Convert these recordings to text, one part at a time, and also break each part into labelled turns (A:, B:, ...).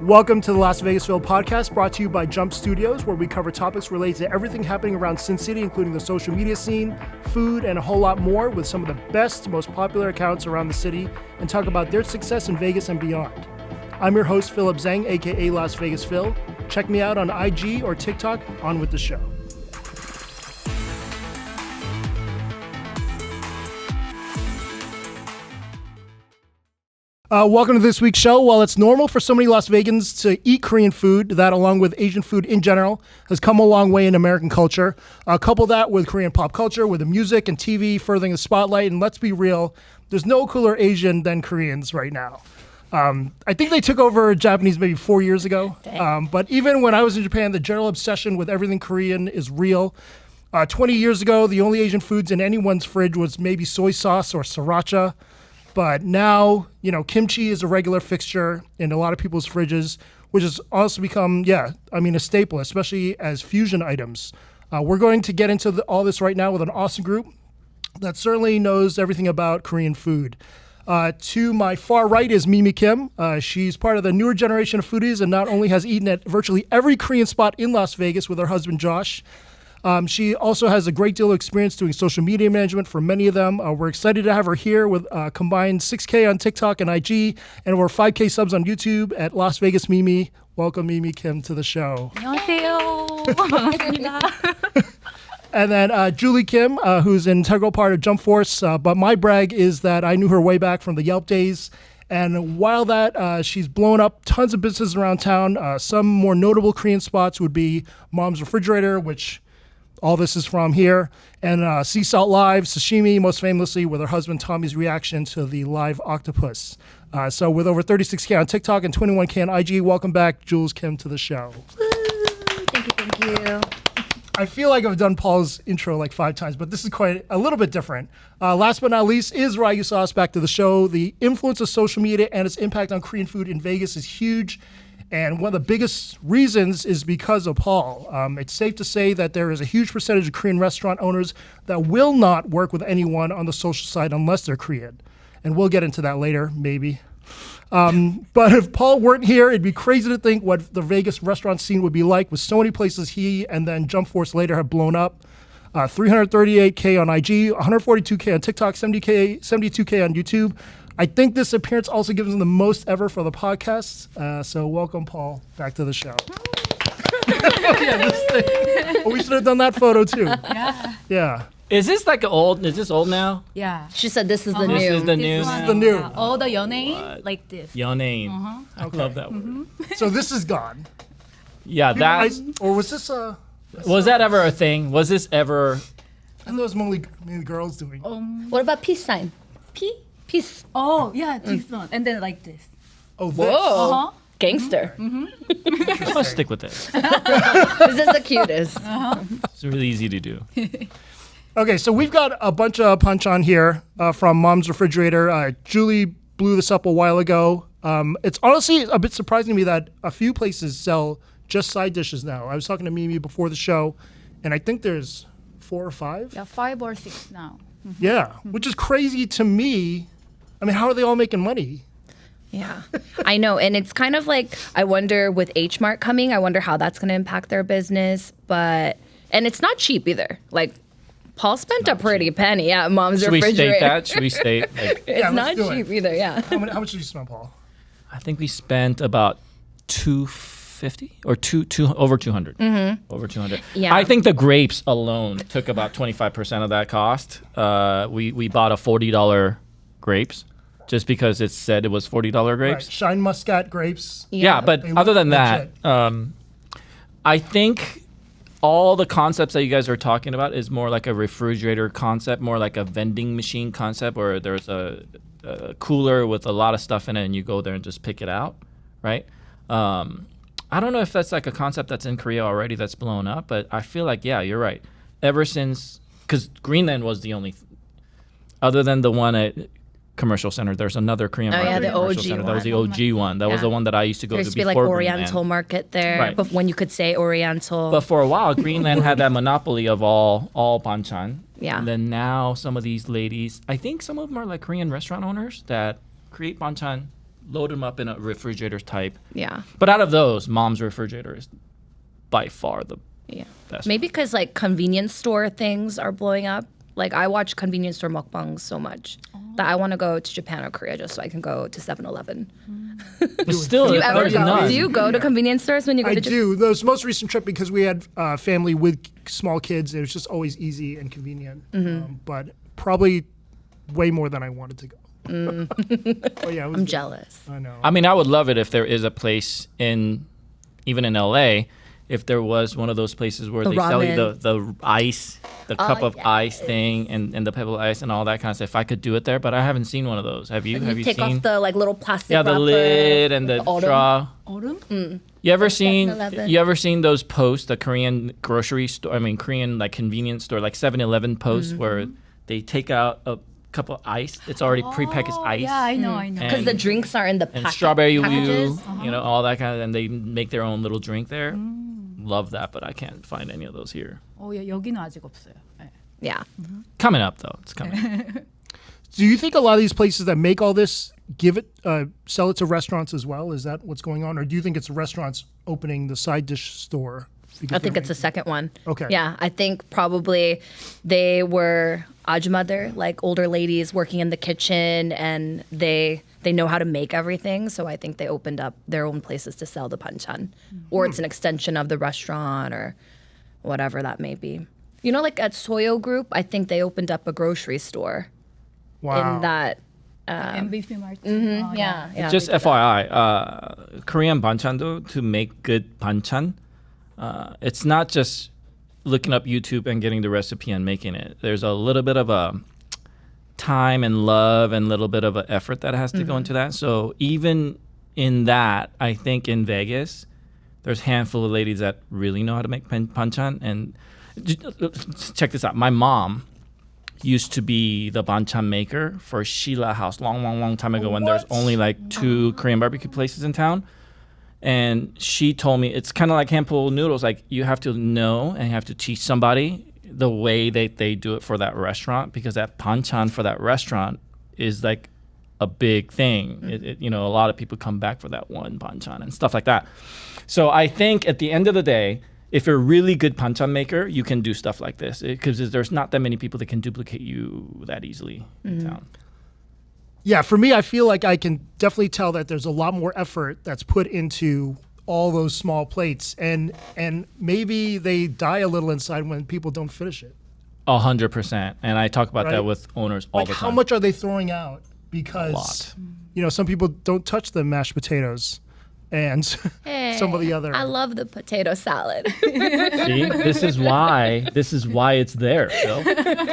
A: Welcome to the Las Vegasville podcast, brought to you by Jump Studios, where we cover topics related to everything happening around Sin City, including the social media scene, food, and a whole lot more, with some of the best, most popular accounts around the city, and talk about their success in Vegas and beyond. I'm your host, Philip Zhang, aka Las Vegas Phil. Check me out on IG or TikTok. On with the show. Welcome to this week's show. While it's normal for so many Las Vegans to eat Korean food, that along with Asian food in general has come a long way in American culture. Couple that with Korean pop culture, with the music and TV furthering the spotlight, and let's be real, there's no cooler Asian than Koreans right now. I think they took over Japanese maybe 4 years ago. But even when I was in Japan, the general obsession with everything Korean is real. 20 years ago, the only Asian foods in anyone's fridge was maybe soy sauce or sriracha. But now, kimchi is a regular fixture in a lot of people's fridges, which has also become, a staple, especially as fusion items. We're going to get into all this right now with an awesome group that certainly knows everything about Korean food. To my far right is Mimi Kim. She's part of the newer generation of foodies and not only has eaten at virtually every Korean spot in Las Vegas with her husband, Josh. She also has a great deal of experience doing social media management for many of them. We're excited to have her here with combined 6K on TikTok and IG and over 5K subs on YouTube at Las Vegas Mimi. Welcome, Mimi Kim, to the show.
B: 안녕하세요. 반갑습니다.
A: And then Julie Kim, who's an integral part of Jump Force. But my brag is that I knew her way back from the Yelp days. And while that, she's blown up tons of businesses around town. Some more notable Korean spots would be Mom's Refrigerator, which all this is from here, and Sea Salt Live, Sashimi, most famously with her husband Tommy's reaction to the live octopus. So with over 36K on TikTok and 21K on IG, welcome back, Jules Kim, to the show.
B: Thank you.
A: I feel like I've done Paul's intro like 5 times, but this is quite a little bit different. Last but not least is Ryu Sauce back to the show. The influence of social media and its impact on Korean food in Vegas is huge. And one of the biggest reasons is because of Paul. It's safe to say that there is a huge percentage of Korean restaurant owners that will not work with anyone on the social side unless they're Korean. And we'll get into that later, maybe. But if Paul weren't here, it'd be crazy to think what the Vegas restaurant scene would be like with so many places he and then Jump Force later have blown up. 338K on IG, 142K on TikTok, 72K on YouTube. I think this appearance also gives him the most ever for the podcast. So welcome, Paul, back to the show. We should have done that photo too. Yeah.
C: Is this old? Is this old now?
B: Yeah.
D: She said this is the new.
C: This is the new.
A: This is the new.
B: Yeah. All the 연예인 like this.
C: 연예인. I love that word.
A: So this is gone.
C: Yeah, that.
A: Or was this
C: Was that ever a thing? Was this ever?
A: I thought it was mainly girls doing.
D: What about peace sign? Peace.
B: Oh, yeah, this one. And then like this.
A: Oh, this.
D: Whoa. Gangster.
C: I'll stick with this.
D: This is the cutest.
C: It's really easy to do.
A: Okay, so we've got a bunch of panchan here from Mom's Refrigerator. Julie blew this up a while ago. It's honestly a bit surprising to me that a few places sell just side dishes now. I was talking to Mimi before the show, and I think there's 4 or 5.
B: Yeah, 5 or 6 now.
A: Yeah, which is crazy to me. I mean, how are they all making money?
D: Yeah, I know. And it's kind of like, I wonder with H Mart coming, I wonder how that's going to impact their business. And it's not cheap either. Like, Paul spent a pretty penny at Mom's Refrigerator.
C: Should we state?
D: It's not cheap either, yeah.
A: How much did you spend, Paul?
C: I think we spent about $250 or over 200. Mm-hmm. Over 200.
D: Yeah.
C: I think the grapes alone took about 25% of that cost. We bought a $40 grapes just because it said it was $40 grapes.
A: Right. Shine Muscat grapes.
C: Yeah, but other than that, I think all the concepts that you guys are talking about is more like a refrigerator concept, more like a vending machine concept, where there's a cooler with a lot of stuff in it and you go there and just pick it out, right? I don't know if that's like a concept that's in Korea already that's blown up, but I feel like, yeah, you're right. Ever since, because Greenland was the only, other than the one at Commercial Center, there's another Korean market.
D: Yeah, the
C: Commercial
D: OG
C: Center.
D: one.
C: That was the OG one. That was the one that I used to go
D: There
C: to
D: used to be
C: before
D: like Oriental
C: Greenland.
D: Market there,
C: Right.
D: but when you could say Oriental.
C: But for a while, Greenland had that monopoly of all banchan.
D: Yeah.
C: And then now some of these ladies, I think some of them are like Korean restaurant owners that create banchan load them up in a refrigerator type.
D: Yeah.
C: But out of those, mom's refrigerator is by far the
D: Yeah.
C: best.
D: Maybe because like convenience store things are blowing up. Like I watch convenience store mukbangs so much that I want to go to Japan or Korea just so I can go to 7-Eleven.
C: But still,
D: Do you ever
C: there's
D: go?
C: none.
D: Do you go to convenience stores when you go
A: I
D: to Japan?
A: do. This most recent trip because we had family with small kids. It was just always easy and convenient. But probably way more than I wanted to go. But yeah, it was
D: I'm
A: good.
D: jealous.
A: I know.
C: I mean, I would love it if there is a place even in LA, if there was one of those places where
D: The
C: they sell you
D: ramen.
C: the ice, the cup of ice thing, and the pebble ice and all that kind of stuff. If I could do it there, but I haven't seen one of those. Have you? Have you
D: take
C: seen?
D: off the like little plastic
C: Yeah, the
D: wrapper,
C: lid and the
D: autumn.
C: straw.
B: 얼음?
C: You ever seen?
D: 7-Eleven.
C: You ever seen those posts? The Korean grocery store. I mean, Korean like convenience store, like 7-Eleven posts where they take out a cup of ice. It's already prepackaged ice.
B: Yeah, I know.
D: Because the drinks are in the
C: and
D: packet,
C: strawberry
D: packages.
C: woo, all that kind of, and they make their own little drink there. Love that, but I can't find any of those here.
B: 여기는 아직 없어요. 네.
D: Yeah.
C: Coming up though, it's coming.
A: Do you think a lot of these places that make all this sell it to restaurants as well? Is that what's going on, or do you think it's restaurants opening the side dish store?
D: I think it's the second one.
A: Okay.
D: Yeah, I think probably they were ajumader, like older ladies working in the kitchen, and they know how to make everything. So I think they opened up their own places to sell the panchan, or it's an extension of the restaurant or whatever that may be. You know, like at Soyo Group, I think they opened up a grocery store
A: Wow.
D: in that.
B: MVP Mart.
D: Yeah.
C: Just FYI, Korean banchan도, to make good banchan, it's not just looking up YouTube and getting the recipe and making it. There's a little bit of a time and love and a little bit of an effort that has to go into that. So even in that, I think in Vegas, there's a handful of ladies that really know how to make panchan. And check this out. My mom used to be the banchan maker for Sheila House long time ago when there's only like 2 Korean barbecue places in town. And she told me it's kind of like hand pulled noodles. Like you have to know and you have to teach somebody the way that they do it for that restaurant, because that panchan for that restaurant is like a big thing. A lot of people come back for that one panchan and stuff like that. So I think at the end of the day, if you're a really good panchan maker, you can do stuff like this, because there's not that many people that can duplicate you that easily in town.
A: Yeah, for me, I feel like I can definitely tell that there's a lot more effort that's put into all those small plates, and maybe they die a little inside when people don't finish it.
C: 100%. And I talk about
A: Right.
C: that with owners all
A: Like,
C: the time.
A: how much are they throwing out? Because
C: lot.
A: some people don't touch the mashed potatoes, and some of the other.
D: I love the potato salad.
C: See, this is why it's there, Phil.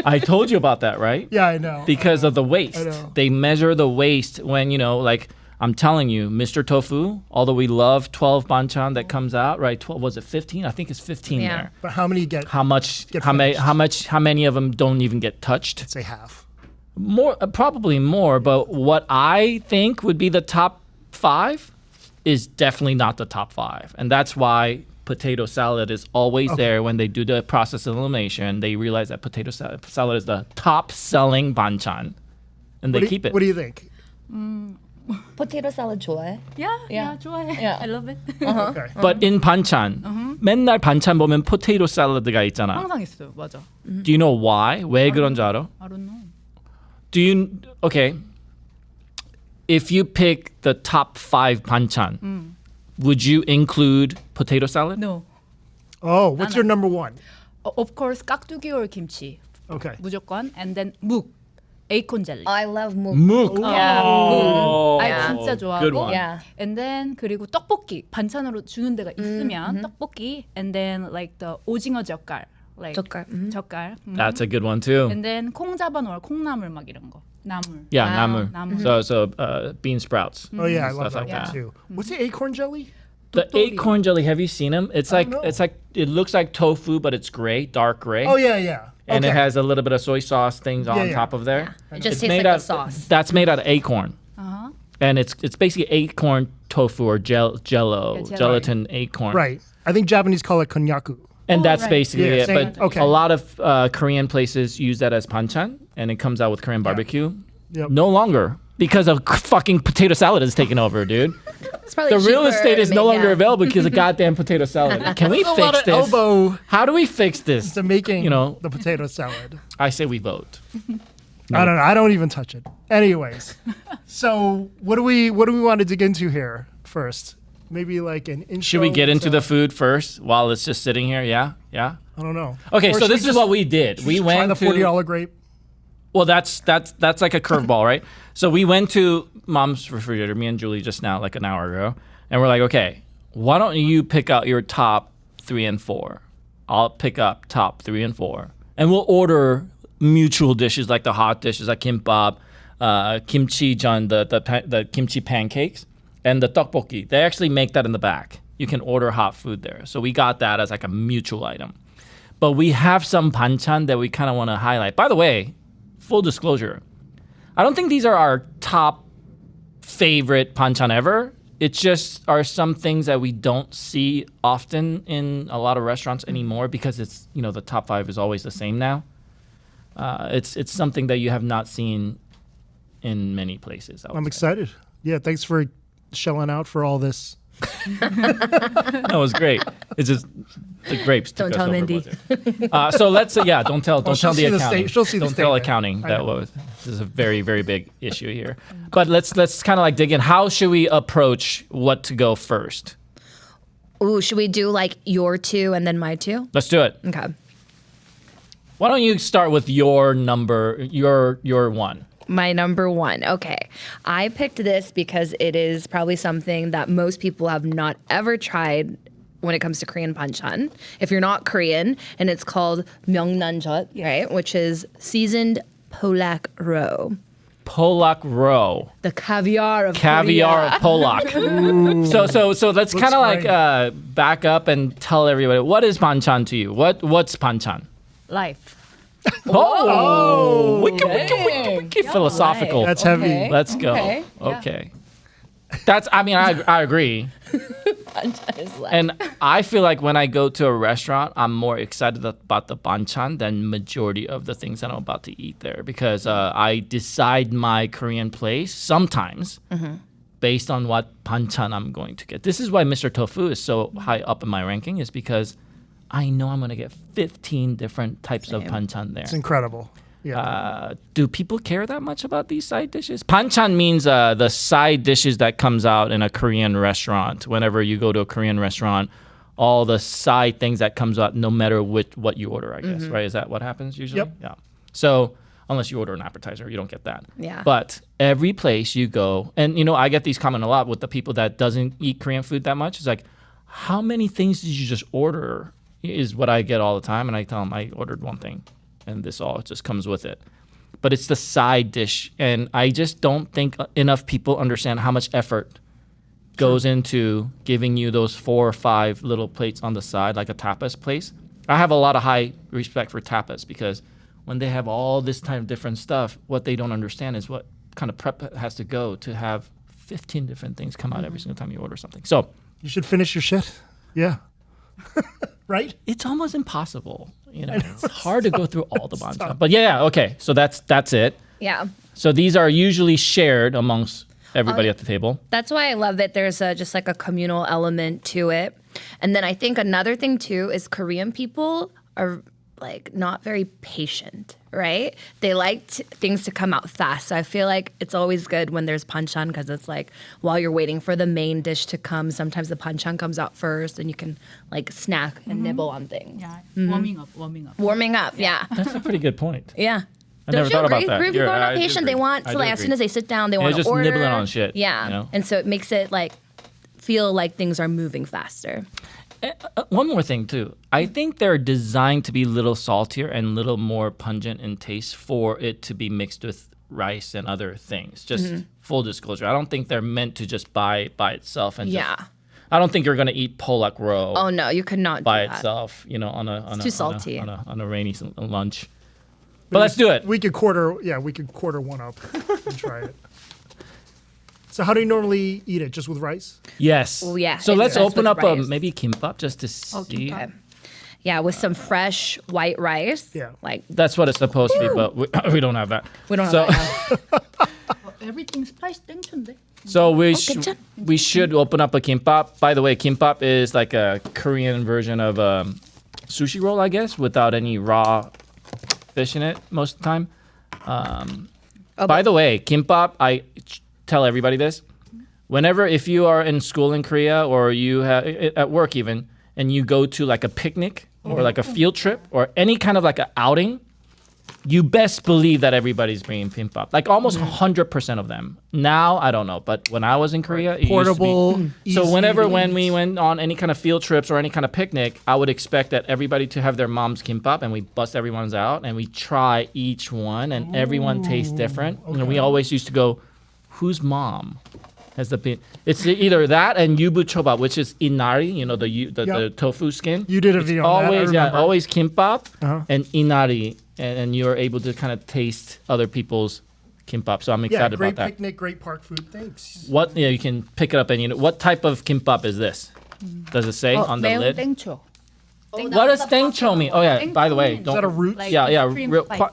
C: I told you about that, right?
A: Yeah, I know.
C: Because of the waste.
A: I know.
C: They measure the waste when, like I'm telling you, Mr. Tofu, although we love 12 banchan that comes out, right? 12, was it 15? I think it's 15
D: Yeah.
C: there.
A: But how many get?
C: How
A: Get
C: many of them don't even get touched?
A: Say half.
C: More, probably more, but what I think would be the top 5 is definitely not the top 5. And that's why potato salad is always there when they do the process elimination. They realize that potato salad is the top selling banchan, and they keep it.
A: What do you think?
D: potato salad 좋아해?
B: Yeah, 좋아해.
D: Yeah.
B: I love it.
A: Okay.
C: But in banchan, 맨날 반찬 보면 포테이토 샐러드가 있잖아.
B: 항상 있어요. 맞아.
C: Do you know why? 왜 그런 줄 알아?
B: I don't know.
C: If you pick the top 5 banchan, would you include potato salad?
B: No.
A: Oh, what's your number one?
B: Of course, 깍두기 or kimchi.
A: Okay.
B: 무조건. And then 묵. 에이콘 젤리.
D: I love muk.
C: 묵.
D: Yeah.
C: Oh,
B: 아 진짜 좋아하고.
C: good one.
D: Yeah.
B: And then 그리고 떡볶이 반찬으로 주는 데가 있으면 떡볶이. And then like the 오징어 젓갈. Like
D: 젓갈.
B: 젓갈.
C: That's a good one too.
B: And then 콩 잡아놓을 콩나물 막 이런 거. 나물.
C: Yeah,
D: Wow.
C: 나물. So bean sprouts.
A: Oh yeah, I love
C: Stuff
A: that
C: like
A: one
C: that.
A: too. What's the acorn jelly?
C: The acorn jelly, have you seen them? It's like
A: know.
C: it looks like tofu, but it's gray, dark gray.
A: Oh yeah.
C: And
A: Okay.
C: it has a little bit of soy sauce things on
A: yeah.
C: top of there.
D: It just
C: It's
D: tastes
C: made
D: like
C: out,
D: the sauce.
C: That's made out of acorn.
B: Uh-huh.
C: And it's basically acorn tofu or jello,
B: jello.
C: gelatin acorn.
A: Right. I think Japanese call it konnyaku.
C: And
B: Oh,
C: that's
B: right.
C: basically
A: Yeah,
C: it.
A: same.
C: But
A: Okay.
C: a lot of Korean places use that as panchan, and it comes out with Korean barbecue.
A: Yep.
C: No longer. because a fucking potato salad is taking over, dude.
D: It's probably
C: The real
D: cheaper
C: estate
D: to
C: is no
D: make-
C: longer
D: yeah.
C: available because of goddamn potato salad. Can we
A: A lot
C: fix
A: of
C: this?
A: elbow
C: How do we fix this?
A: to making
C: You know,
A: the potato salad.
C: I say we vote.
A: I don't know. I don't even touch it. Anyways, so what do we want to dig into here first? Maybe like an intro.
C: Should we get into
A: to-
C: the food first while it's just sitting here? Yeah, yeah.
A: I don't know.
C: Okay,
A: Or
C: so
A: should
C: this is what we did. We
A: try
C: went
A: the
C: to
A: $40 grape.
C: Well, that's like a curveball, right? So we went to Mom's refrigerator, me and Julie, just now, like an hour ago, and we're like, okay, why don't you pick out your top 3 and 4? I'll pick up top 3 and 4, and we'll order mutual dishes like the hot dishes like kimbap, kimchi jan, the kimchi pancakes, and the tteokbokki. They actually make that in the back. You can order hot food there. So we got that as like a mutual item. But we have some banchan that we kind of want to highlight. By the way, full disclosure, I don't think these are our top favorite banchan ever. It just are some things that we don't see often in a lot of restaurants anymore because it's, you know, the top 5 is always the same now. It's something that you have not seen in many places. I would
A: I'm
C: say.
A: excited. Yeah, thanks for shelling out for all this.
C: That was great. It's just the grapes.
D: Don't
C: took
D: tell
C: us over,
D: Mindy.
C: wasn't it? So let's don't tell
A: she'll
C: the
A: see the
C: accounting.
A: she'll see the
C: don't tell
A: statement.
C: accounting.
A: I
C: That
A: know.
C: was this is a very very big issue here. But let's kind of like dig in. How should we approach what to go first?
D: Ooh, should we do like your 2 and then my 2?
C: Let's do it.
D: Okay.
C: Why don't you start with your number, your 1?
D: My number 1. Okay. I picked this because it is probably something that most people have not ever tried when it comes to Korean panchan. If you're not Korean, and it's called myeongnanjeot, right? Which is seasoned Polak roe.
C: Polak roe.
D: The caviar of
C: Caviar
D: Korea.
C: Polak. So let's kind of like
A: great.
C: back up and tell everybody what is banchan to you. What's banchan?
B: Life.
C: Oh, wiki, philosophical.
A: That's heavy.
D: Okay.
C: Let's go.
D: Okay.
C: Okay. That's. I mean, I agree.
D: Panchan is life.
C: And I feel like when I go to a restaurant, I'm more excited about the banchan than majority of the things that I'm about to eat there because I decide my Korean place sometimes based on what banchan I'm going to get. This is why Mr. Tofu is so high up in my ranking is because I know I'm going to get 15 different types of banchan there.
A: It's incredible. Yeah.
C: Do people care that much about these side dishes? Panchan means the side dishes that comes out in a Korean restaurant. Whenever you go to a Korean restaurant, all the side things that comes out, no matter what you order, I guess, right? Is that what happens usually?
A: Yep.
C: Yeah. So unless you order an appetizer, you don't get that.
D: Yeah.
C: But every place you go, and you know, I get these comments a lot with the people that doesn't eat Korean food that much. It's like, how many things did you just order? Is what I get all the time, and I tell them I ordered one thing. And this all just comes with it. But it's the side dish. And I just don't think enough people understand how much effort goes into giving you those 4 or 5 little plates on the side, like a tapas place. I have a lot of high respect for tapas because when they have all this kind of different stuff, what they don't understand is what kind of prep has to go to have 15 different things come out every single time you order something. So
A: You should finish your shit. Yeah. Right?
C: it's almost impossible. You know, it's hard to go through all the banchan. But yeah, okay. So that's it.
D: Yeah.
C: So these are usually shared amongst everybody at the table.
D: That's why I love that there's just like a communal element to it. And then I think another thing too is Korean people are like not very patient, right? They like things to come out fast. So I feel like it's always good when there's panchan because it's like while you're waiting for the main dish to come, sometimes the panchan comes out first and you can like snack and nibble on things.
B: Yeah. Warming up.
D: Warming up, yeah.
C: That's a pretty good point.
D: Yeah.
C: I never thought about that.
D: Korean people are
C: I
D: not
C: do
D: patient.
C: agree.
D: They want
C: I
D: to
C: do
D: like as soon
C: agree.
D: as they sit down, they
C: Yeah,
D: want to
C: just
D: order.
C: nibbling on shit,
D: Yeah.
C: you know?
D: And so it makes it like feel like things are moving faster.
C: One more thing too. I think they're designed to be a little saltier and a little more pungent in taste for it to be mixed with rice and other things. Just full disclosure. I don't think they're meant to just buy by itself and
D: Yeah.
C: just, I don't think you're gonna eat Polak roe
D: Oh no, you could not
C: by
D: do that.
C: itself. You know, on a
D: too salty.
C: on a rainy lunch. But let's do it.
A: We could quarter one up and try it. So how do you normally eat it? Just with rice?
C: Yes.
D: Oh, yeah,
C: So
D: it's
C: let's
D: best
C: open
D: with
C: up a
D: rice.
C: maybe kimbap just to see.
D: Okay. Yeah, with some fresh white rice.
A: Yeah.
D: Like
C: That's what it's supposed to be, but we don't have that.
D: we don't have
C: So-
D: that now.
B: everything spice 땡초인데.
C: So
D: 괜찮?
C: we should open up a kimbap. By the way, kimbap is like a Korean version of sushi roll, I guess, without any raw fish in it most of the time. By the way, kimbap, I tell everybody this. Whenever, if you are in school in Korea or you have at work even, and you go to like a picnic or like a field trip or any kind of like an outing, you best believe that everybody's bringing kimbap. Like almost 100% of them. Now, I don't know. But when I was in Korea, it
A: Portable.
C: used to be. So
A: easy
C: whenever
A: to
C: when
A: eat.
C: we went on any kind of field trips or any kind of picnic, I would expect that everybody to have their mom's kimbap and we bust everyone's out and we try each one and everyone tastes different. And we always used to go, whose mom has the pin? It's either that and yubu choba, which is inari, you know, the tofu skin.
A: You did a video on that, I
C: Always,
A: remember.
C: always kimbap
A: Uh-huh.
C: and inari, and you're able to kind of taste other people's kimbap. So I'm
A: Yeah,
C: excited
A: great
C: about that.
A: picnic, great park food. Thanks.
C: What you can pick it up and what type of kimbap is this? Does it say on the
B: 매운
C: lid?
B: 땡초.
C: What does 땡초 mean? Oh yeah, by the way,
B: Is
A: Is that a root?
B: Like
C: yeah.
B: extreme spice.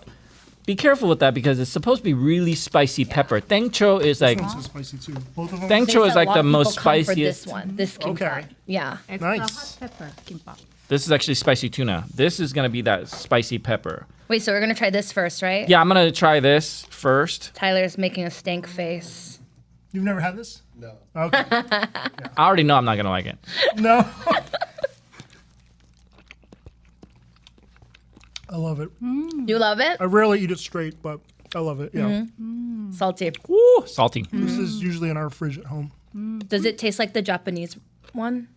C: Be careful with that because it's supposed to be really spicy pepper. 땡초 is like
A: This one's spicy too. Both of them.
D: They
C: 땡초
D: said
C: is
D: a
C: like
D: lot
C: the
D: of
C: most
D: people come for
C: spiciest.
D: this one, this kimbap.
A: Okay.
D: Yeah.
B: Extra
A: Nice.
B: hot pepper kimbap.
C: This is actually spicy tuna. This is gonna be that spicy pepper.
D: Wait, so we're gonna try this first, right?
C: Yeah, I'm gonna try this first.
D: Tyler's making a stank face.
A: You've never had this? No. Okay.
C: I already know I'm not gonna like it.
A: No. I love it.
D: You love it?
A: I rarely eat it straight, but I love it. Yeah.
D: Salty.
C: Woo, salty.
A: This is usually in our fridge at home.
D: Does it taste like the Japanese one?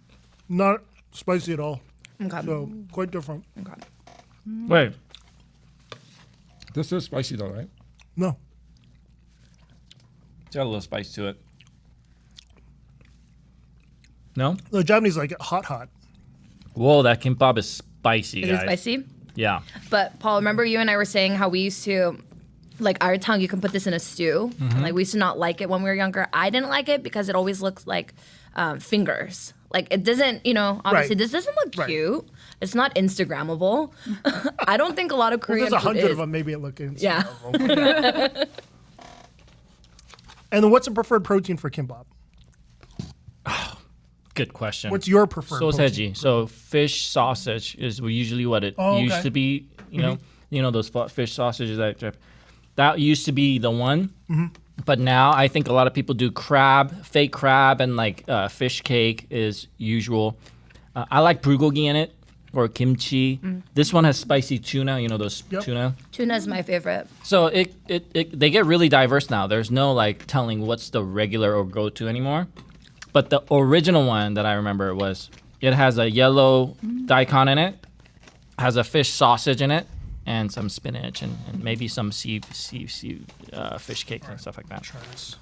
A: Not spicy at all.
D: Okay.
A: So quite different.
D: Okay.
C: Wait, this is spicy though, right?
A: No.
C: It's got a little spice to it. No?
A: The Japanese like it hot.
C: Whoa, that kimbap is spicy,
D: Is
C: guys.
D: it spicy?
C: Yeah.
D: But Paul, remember you and I were saying how we used to, like our tongue, you can put this in a stew. And, like we used to not like it when we were younger. I didn't like it because it always looks like fingers. Like it doesn't, obviously
A: Right.
D: this doesn't look
A: Right.
D: cute. It's not Instagrammable. I don't think a lot of
A: Well,
D: Korean
A: there's
D: food
A: 100
D: is.
A: of them. Maybe it looks
D: Yeah.
A: And then what's a preferred protein for kimbap?
C: Good question.
A: What's your preferred protein?
C: Soseji. So fish sausage is usually what it
A: Oh,
C: used
A: okay.
C: to be. You know those fish sausages that used to be the one. But now I think a lot of people do fake crab, and like fish cake is usual. I like bulgogi in it or kimchi. This one has spicy tuna. You know those
A: Yep.
C: tuna.
D: Tuna is my favorite.
C: So they get really diverse now. There's no like telling what's the regular or go-to anymore. But the original one that I remember it has a yellow daikon in it, has a fish sausage in it, and some spinach and maybe some sea fish cakes and stuff like that.
A: Try this.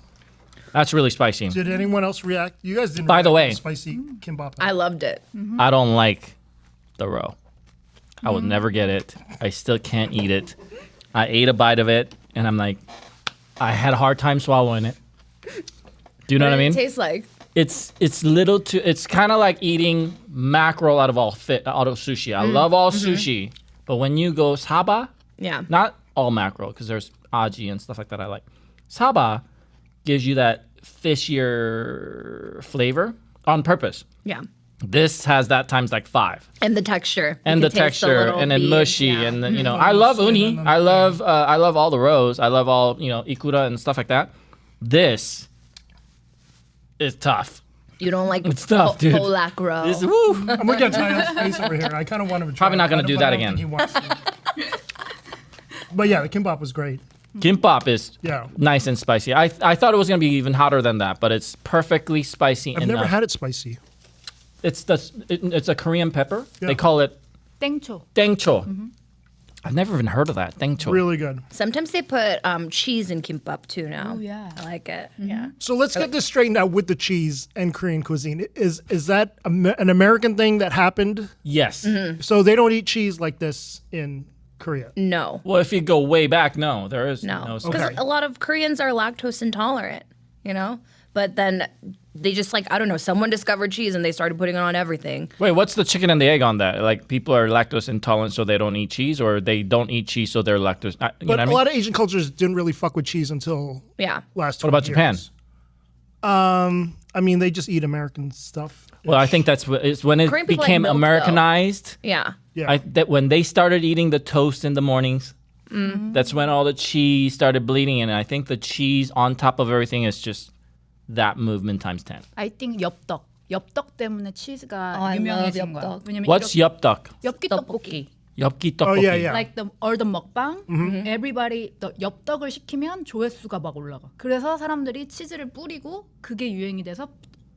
C: That's really spicy.
A: Did anyone else react? You guys didn't.
C: By the
A: react
C: way-
A: to spicy kimbap.
D: I loved it.
C: I don't like the roe. I would never get it. I still can't eat it. I ate a bite of it, and I'm like, I had a hard time swallowing it. Do you know what I mean?
D: It tastes like.
C: It's little too. It's kind of like eating mackerel out of sushi. I love all sushi, but when you go saba,
D: Yeah.
C: not all mackerel because there's aji and stuff like that I like. Saba gives you that fishier flavor on purpose.
D: Yeah.
C: This has that times like 5.
D: And the texture.
C: And
D: You
C: the
D: can taste
C: texture
D: little
C: and then
D: beads,
C: mushy
D: yeah.
C: and then I love uni. I love all the roes. I love all ikura and stuff like that. This is tough.
D: You don't like
C: It's tough, dude.
D: Polak roe.
C: This woo.
A: I'm looking at Tyler's face over here. I kind of want him to try
C: Probably not
A: it,
C: gonna
A: but
C: do
A: I
C: that
A: don't
C: again.
A: think he wants to. But yeah, the kimbap was great.
C: Kimbap is
A: Yeah.
C: nice and spicy. I thought it was gonna be even hotter than that, but it's perfectly spicy
A: I've
C: enough.
A: never had it spicy.
C: It's a Korean pepper.
A: Yeah.
C: They call it
B: 땡초.
C: 땡초. I've never even heard of that. 땡초.
A: Really good.
D: Sometimes they put cheese in kimbap too now.
B: Oh, yeah.
D: I like it. Yeah.
A: So let's get this straightened out with the cheese and Korean cuisine. Is that an American thing that happened?
C: Yes.
A: So they don't eat cheese like this in Korea.
D: No.
C: Well, if you go way back, no, there is
D: No.
C: no.
D: Because
A: Okay.
D: a lot of Koreans are lactose intolerant, But then they just like, I don't know, someone discovered cheese and they started putting it on everything.
C: Wait, what's the chicken and the egg on that? Like people are lactose intolerant, so they don't eat cheese, or they don't eat cheese, so they're lactose. You know
A: But
C: what I
A: a
C: mean?
A: lot of Asian cultures didn't really fuck with cheese until
D: Yeah.
A: last.
C: What about
A: 20
C: Japan?
A: years. I mean, they just eat American stuff.
C: Well, I think it's when it
D: Korean people like
C: became
D: milk, though.
C: Americanized.
D: Yeah.
A: Yeah.
C: That when they started eating the toast in the mornings, that's when all the cheese started bleeding, and I think the cheese on top of everything is just that movement times 10.
B: I think 엽떡. 엽떡 때문에 치즈가
D: I
B: 유명해진
D: love
B: 거야.
D: 엽떡.
B: 왜냐면
C: What's
B: 이렇게
C: 엽떡?
B: 엽기 떡볶이.
C: 엽기
A: Oh
C: 떡볶이.
A: yeah, yeah.
B: Like the 먹방, everybody 엽떡을 시키면 조회수가 막 올라가. 그래서 사람들이 치즈를 뿌리고 그게 유행이 돼서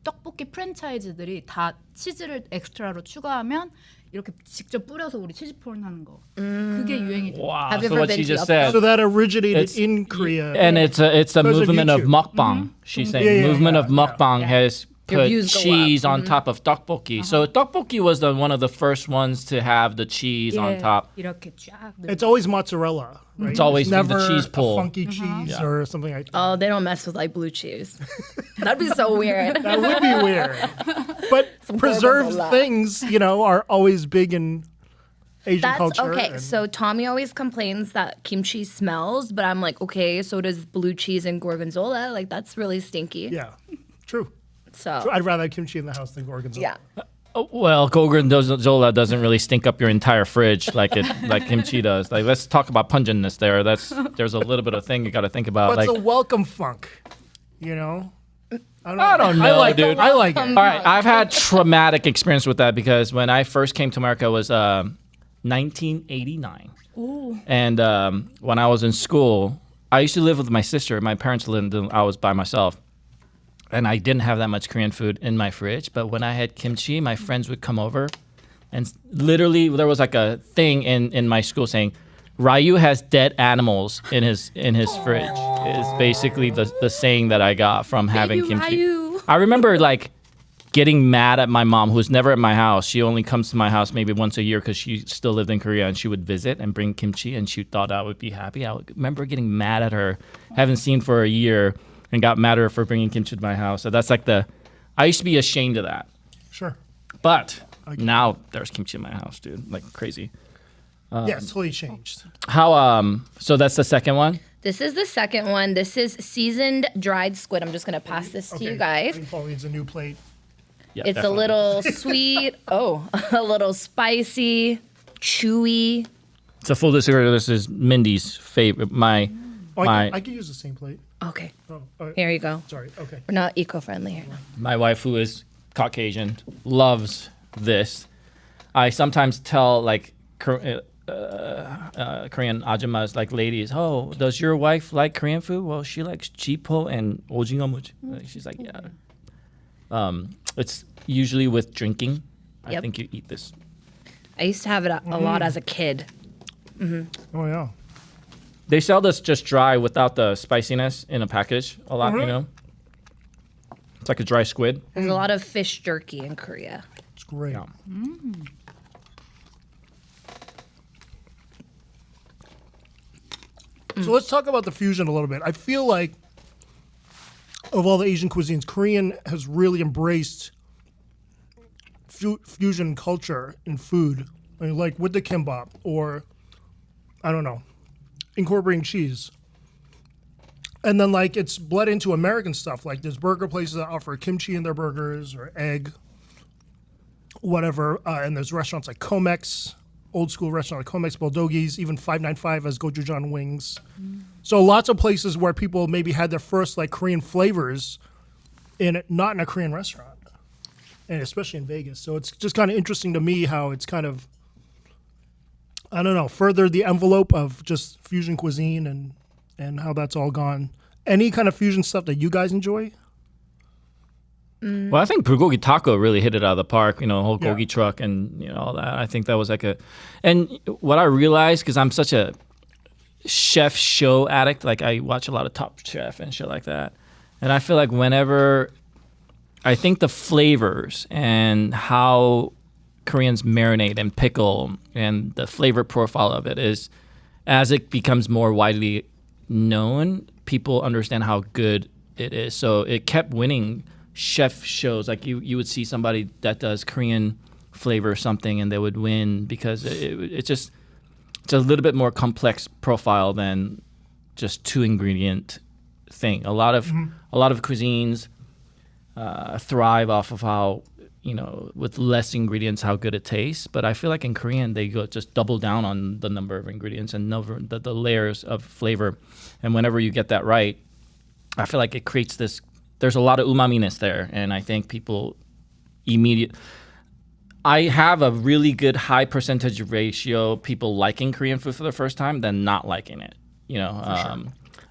B: 떡볶이 프랜차이즈들이 다 치즈를 엑스트라로 추가하면 이렇게 직접 뿌려서 우리 치즈폰 하는 거. 그게 유행이 돼.
C: Wow.
D: Have you
C: So
D: ever
C: what
D: been
C: she
D: to
C: just
D: 엽떡?
C: said.
A: So that originated
C: It's-
A: in Korea.
C: And it's a
A: Because of
C: movement of
A: YouTube.
C: mukbang. She's saying
A: Yeah, yeah,
C: movement
A: yeah,
C: of mukbang has
D: Your
C: put
D: views go
C: cheese
D: up.
C: on top of tteokbokki. So tteokbokki was one of the first ones to have the cheese on top.
B: 이렇게 쫙.
A: It's always mozzarella, right?
C: It's always been the
A: never
C: cheese pull.
A: a funky cheese
C: Yeah.
A: or something like that.
D: Oh, they don't mess with like blue cheese. That'd be so weird.
A: That would be weird. But preserved
D: gorgonzola.
A: things, are always big in Asian
D: That's
A: culture.
D: okay.
A: and-
D: So Tommy always complains that kimchi smells, but I'm like, okay, so does blue cheese and gorgonzola. Like that's really stinky.
A: yeah, true.
D: So
A: I'd rather have kimchi in the house than gorgonzola.
D: yeah.
C: Well, gorgonzola doesn't really stink up your entire fridge like kimchi does. Like, let's talk about pungentness there. There's a little bit of thing you got to think about.
A: But
C: Like,
A: it's a welcome funk, I don't know.
C: I don't know,
A: I like
C: dude.
A: It. I like it.
C: all right, I've had traumatic experience with that because when I first came to America, it was 1989. And when I was in school, I used to live with my sister. My parents lived, I was by myself. And I didn't have that much Korean food in my fridge. But when I had kimchi, my friends would come over. And literally, there was like a thing in my school saying, Ryu has dead animals in his fridge. Is basically the saying that I got from having
D: Baby
C: kimchi.
D: Ryu.
C: I remember like getting mad at my mom, who's never at my house. She only comes to my house maybe once a year because she still lived in Korea, and she would visit and bring kimchi, and she thought I would be happy. I remember getting mad at her, haven't seen for a year, and got mad at her for bringing kimchi to my house. So that's like I used to be ashamed of that.
A: Sure.
C: But now there's kimchi in my house, dude, like crazy.
A: Yeah, it's totally changed.
C: How so that's the second one?
D: This is the second one. This is seasoned dried squid. I'm just gonna pass this to you
A: I
D: guys.
A: think Paul needs a new plate.
C: Yeah,
D: It's a
C: definitely.
D: little sweet. A little spicy, chewy.
C: So full disclosure, this is Mindy's favorite.
A: I
C: My
A: could use the same plate.
D: Okay,
A: Oh, all right.
D: here you go.
A: Sorry. Okay.
D: We're not eco-friendly here.
C: my wife, who is Caucasian, loves this. I sometimes tell like Korean ajumas, like ladies, oh, does your wife like Korean food? Well, she likes jipo and ojingomuji. She's like, yeah. It's usually with drinking. I
D: Yep.
C: think you eat this.
D: I used to have it a lot as a kid.
A: Oh yeah.
C: They sell this just dry without the spiciness in a package a lot, It's like a dry squid.
D: There's a lot of fish jerky in Korea.
A: It's great.
C: Yeah.
A: So let's talk about the fusion a little bit. I feel like of all the Asian cuisines, Korean has really embraced fusion culture in food. I mean, like with the kimbap or, I don't know, incorporating cheese. And then like it's bled into American stuff. Like there's burger places that offer kimchi in their burgers or egg, whatever. And there's restaurants like Comex, old school restaurant like Comex, Bulldoggies, even 595 has gochujang wings. So lots of places where people maybe had their first like Korean flavors not in a Korean restaurant, and especially in Vegas. So it's just kind of interesting to me how it's kind of, I don't know, furthered the envelope of just fusion cuisine and how that's all gone. Any kind of fusion stuff that you guys enjoy?
C: Well, I think bulgogi taco really hit it out of the park. Whole
A: Yeah.
C: gogi truck and all that. I think that was like and what I realized, because I'm such a chef show addict, like I watch a lot of Top Chef and shit like that, and I feel like whenever I think the flavors and how Koreans marinate and pickle and the flavor profile of it is, as it becomes more widely known, people understand how good it is. So it kept winning chef shows. Like you would see somebody that does Korean flavor or something, and they would win because it's a little bit more complex profile than just 2-ingredient thing. A lot of cuisines thrive off of how, with less ingredients, how good it tastes. But I feel like in Korean, they go just double down on the number of ingredients and the layers of flavor. And whenever you get that right, I feel like it creates this, there's a lot of umami-ness there. And I think people I have a really good high percentage ratio people liking Korean food for the first time than not liking it. Sure.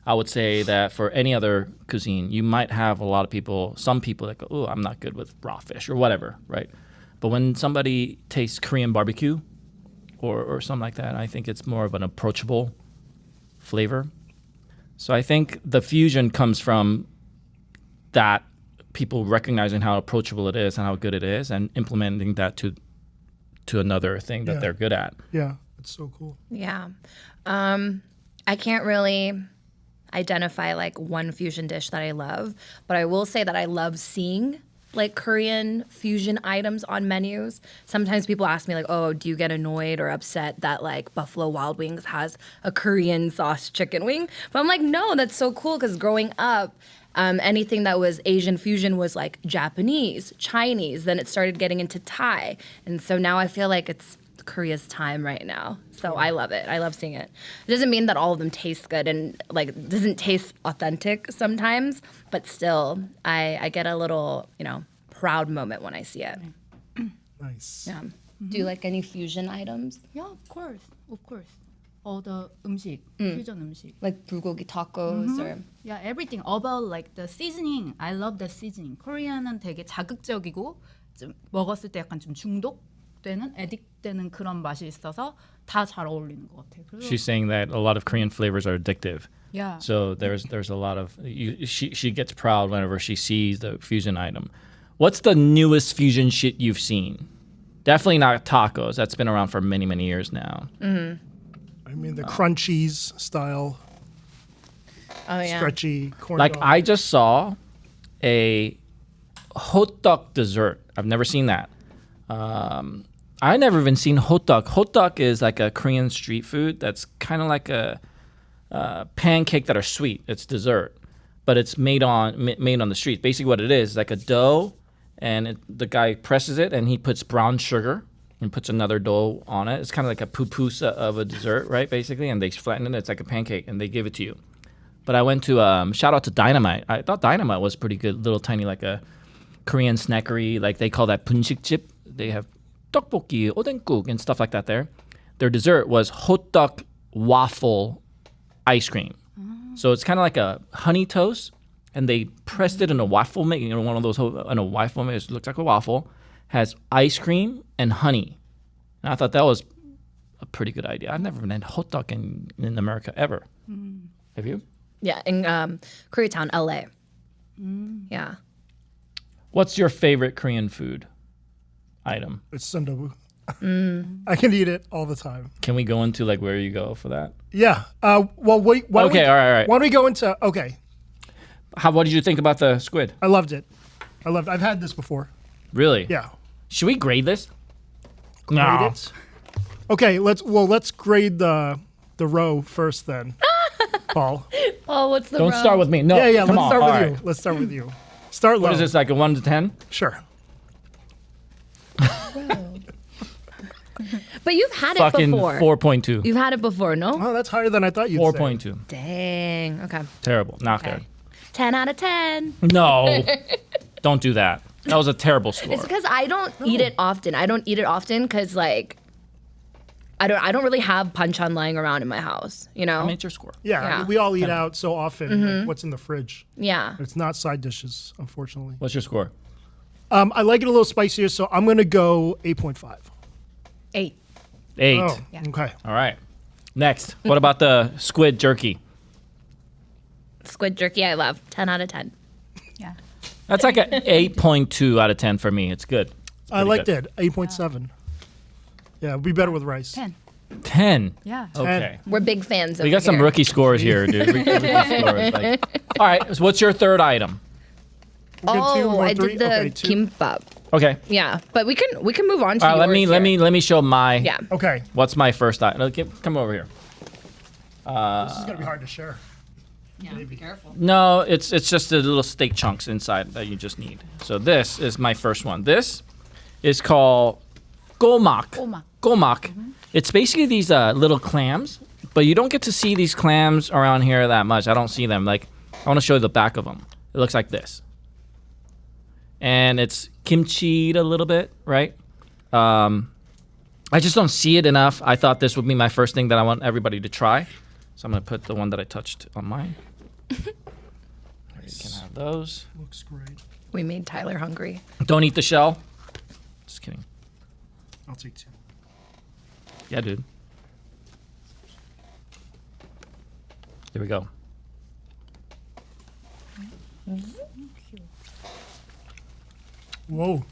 C: I would say that for any other cuisine, you might have a lot of people, some people that go, oh, I'm not good with raw fish or whatever, right? But when somebody tastes Korean barbecue or something like that, I think it's more of an approachable flavor. So I think the fusion comes from that, people recognizing how approachable it is and how good it is and implementing that to another thing that they're good at.
A: Yeah, it's so cool.
D: Yeah. I can't really identify like one fusion dish that I love, but I will say that I love seeing like Korean fusion items on menus. Sometimes people ask me like, oh, do you get annoyed or upset that like Buffalo Wild Wings has a Korean sauce chicken wing? But I'm like, no, that's so cool, because growing up, anything that was Asian fusion was like Japanese, Chinese, then it started getting into Thai. And so now I feel like it's Korea's time right now. So I love it. I love seeing it. It doesn't mean that all of them taste good and like doesn't taste authentic sometimes, but still I get a little, proud moment when I see it.
A: Nice.
D: Yeah. Do you like any fusion items?
B: Yeah, of course. All the 음식, fusion 음식.
D: Like bulgogi tacos or
B: Yeah, everything about like the seasoning. I love the seasoning. 코리안은 되게 자극적이고 좀 먹었을 때 약간 좀 중독되는, 애딕되는 그런 맛이 있어서 다 잘 어울리는 것 같아요. 그래서
C: She's saying that a lot of Korean flavors are addictive.
B: yeah.
C: So there's a lot of she gets proud whenever she sees the fusion item. What's the newest fusion shit you've seen? Definitely not tacos. That's been around for many, many years now.
A: I mean, the crunchies style, stretchy corn
C: Like
A: dog.
C: I just saw a hot dog dessert. I've never seen that. I never even seen hot dog. Hot dog is like a Korean street food that's kind of like a pancake that are sweet. It's dessert, but it's made on the street. Basically, what it is like a dough, and the guy presses it, and he puts brown sugar and puts another dough on it. It's kind of like a pupusa of a dessert, right? Basically, and they flatten it. It's like a pancake, and they give it to you. But I went to shout out to Dynamite. I thought Dynamite was pretty good, little tiny like a Korean snackery. Like they call that 분식집. They have tteokbokki, odenkuk, and stuff like that there. Their dessert was hot dog waffle ice cream. So it's kind of like a honey toast, and they pressed it in a waffle maker, one of those in a waffle maker. It looks like a waffle, has ice cream and honey. And I thought that was a pretty good idea. I've never had hot dog in America ever. Have you?
D: yeah, in Koreatown, LA. Yeah.
C: What's your favorite Korean food item?
A: It's sundubu. I can eat it all the time.
C: Can we go into like where you go for that?
A: Yeah. Well, wait. Why don't
C: Okay, all right.
A: Why don't we go into? Okay.
C: What did you think about the squid?
A: I loved it. I've had this before.
C: Really?
A: Yeah.
C: Should we grade this?
A: Grade it. Okay. Let's grade the row first then. Paul.
D: Oh, what's the
C: Don't
D: row?
C: start with me. No.
A: Yeah.
C: Come
A: Let's
C: on.
A: start
C: All
A: with
C: right.
A: you. Let's start with you. Start low.
C: What is this, like a 1 to 10?
A: Sure.
D: But you've had it
C: Fucking
D: before.
C: 4.2.
D: You've had it before, no?
A: Oh, that's higher than I thought you'd say.
C: 4.2.
D: Dang. Okay.
C: Terrible. Not
D: Okay.
C: good.
D: 10 out of 10.
C: No. Don't do that. That was a terrible score.
D: It's because I don't eat it often. I don't eat it often because like I don't really have panchan lying around in my house, you know?
C: I mean, it's your score.
A: Yeah,
D: Yeah.
A: we all eat out so often. Like, what's in the fridge?
D: Yeah.
A: It's not side dishes, unfortunately.
C: What's your score?
A: I like it a little spicier, so I'm gonna go 8.5.
B: 8.
C: 8.
A: Oh,
B: Yeah.
A: okay.
C: All right. Next. What about the squid jerky?
D: Squid jerky I love. 10 out of 10.
B: Yeah.
C: That's like an 8.2 out of 10 for me. It's good. It's
A: I
C: pretty
A: liked
C: good.
A: it. 8.7. Yeah, it'd be better with rice.
B: 10.
C: 10.
B: Yeah.
C: Okay.
D: We're big fans of
C: We got some rookie scores here, dude. Rookie scores. Like, all right. So what's your third item?
A: We're good two, we're
D: Oh, I
A: three?
D: did the
A: Okay, two.
D: kimbap.
C: Okay.
D: Yeah, but we can move on to
C: All right, let
D: yours
C: me
D: here.
C: let me show my.
D: Yeah.
A: Okay.
C: What's my first item? Come over here.
A: This is gonna be hard to share.
B: Yeah, be careful.
C: No, it's just the little steak chunks inside that you just need. So this is my first one. This is called gomak.
B: 꼬막.
C: Gomak. It's basically these little clams, but you don't get to see these clams around here that much. I don't see them. Like, I want to show you the back of them. It looks like this. And it's kimchi'd a little bit, right? I just don't see it enough. I thought this would be my first thing that I want everybody to try. So I'm going to put the one that I touched on mine. You can have those.
A: Looks great.
D: We made Tyler hungry.
C: Don't eat the shell. Just kidding.
A: I'll take two.
C: Yeah, dude. Here we go.
A: Whoa.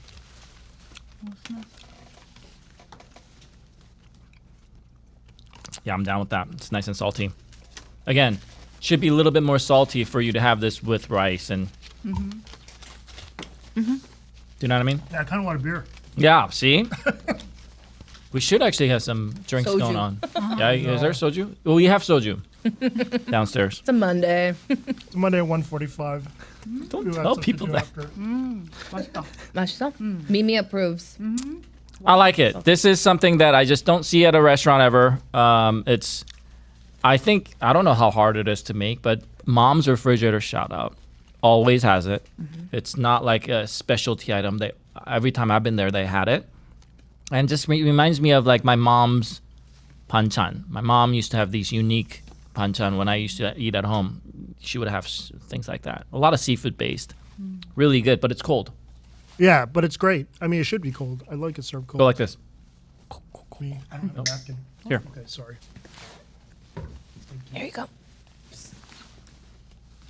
C: Yeah, I'm down with that. It's nice and salty. Again, should be a little bit more salty for you to have this with rice and. Do you know what I mean?
A: Yeah, I kind of want a beer.
C: Yeah. See. We should actually have some drinks
D: Soju.
C: going on. Yeah, is there soju? Well, we have soju downstairs.
D: It's a Monday.
A: It's Monday at 1:45.
C: Don't
A: We have
C: tell
A: stuff to
C: people
A: do
C: that.
A: after.
B: 맛있다.
D: 맛있어? Mimi approves.
C: I like it. This is something that I just don't see at a restaurant ever. I think, I don't know how hard it is to make, but Mom's Refrigerator, shout out, always has it. It's not like a specialty item. Every time I've been there, they had it. And just reminds me of like my mom's panchan. My mom used to have these unique panchan when I used to eat at home. She would have things like that. A lot of seafood based. Really good, but it's cold.
A: Yeah, but it's great. I mean, it should be cold. I like it served cold.
C: Go like this.
A: Me, I don't have a napkin.
C: Here.
A: Okay, sorry.
D: Here you go.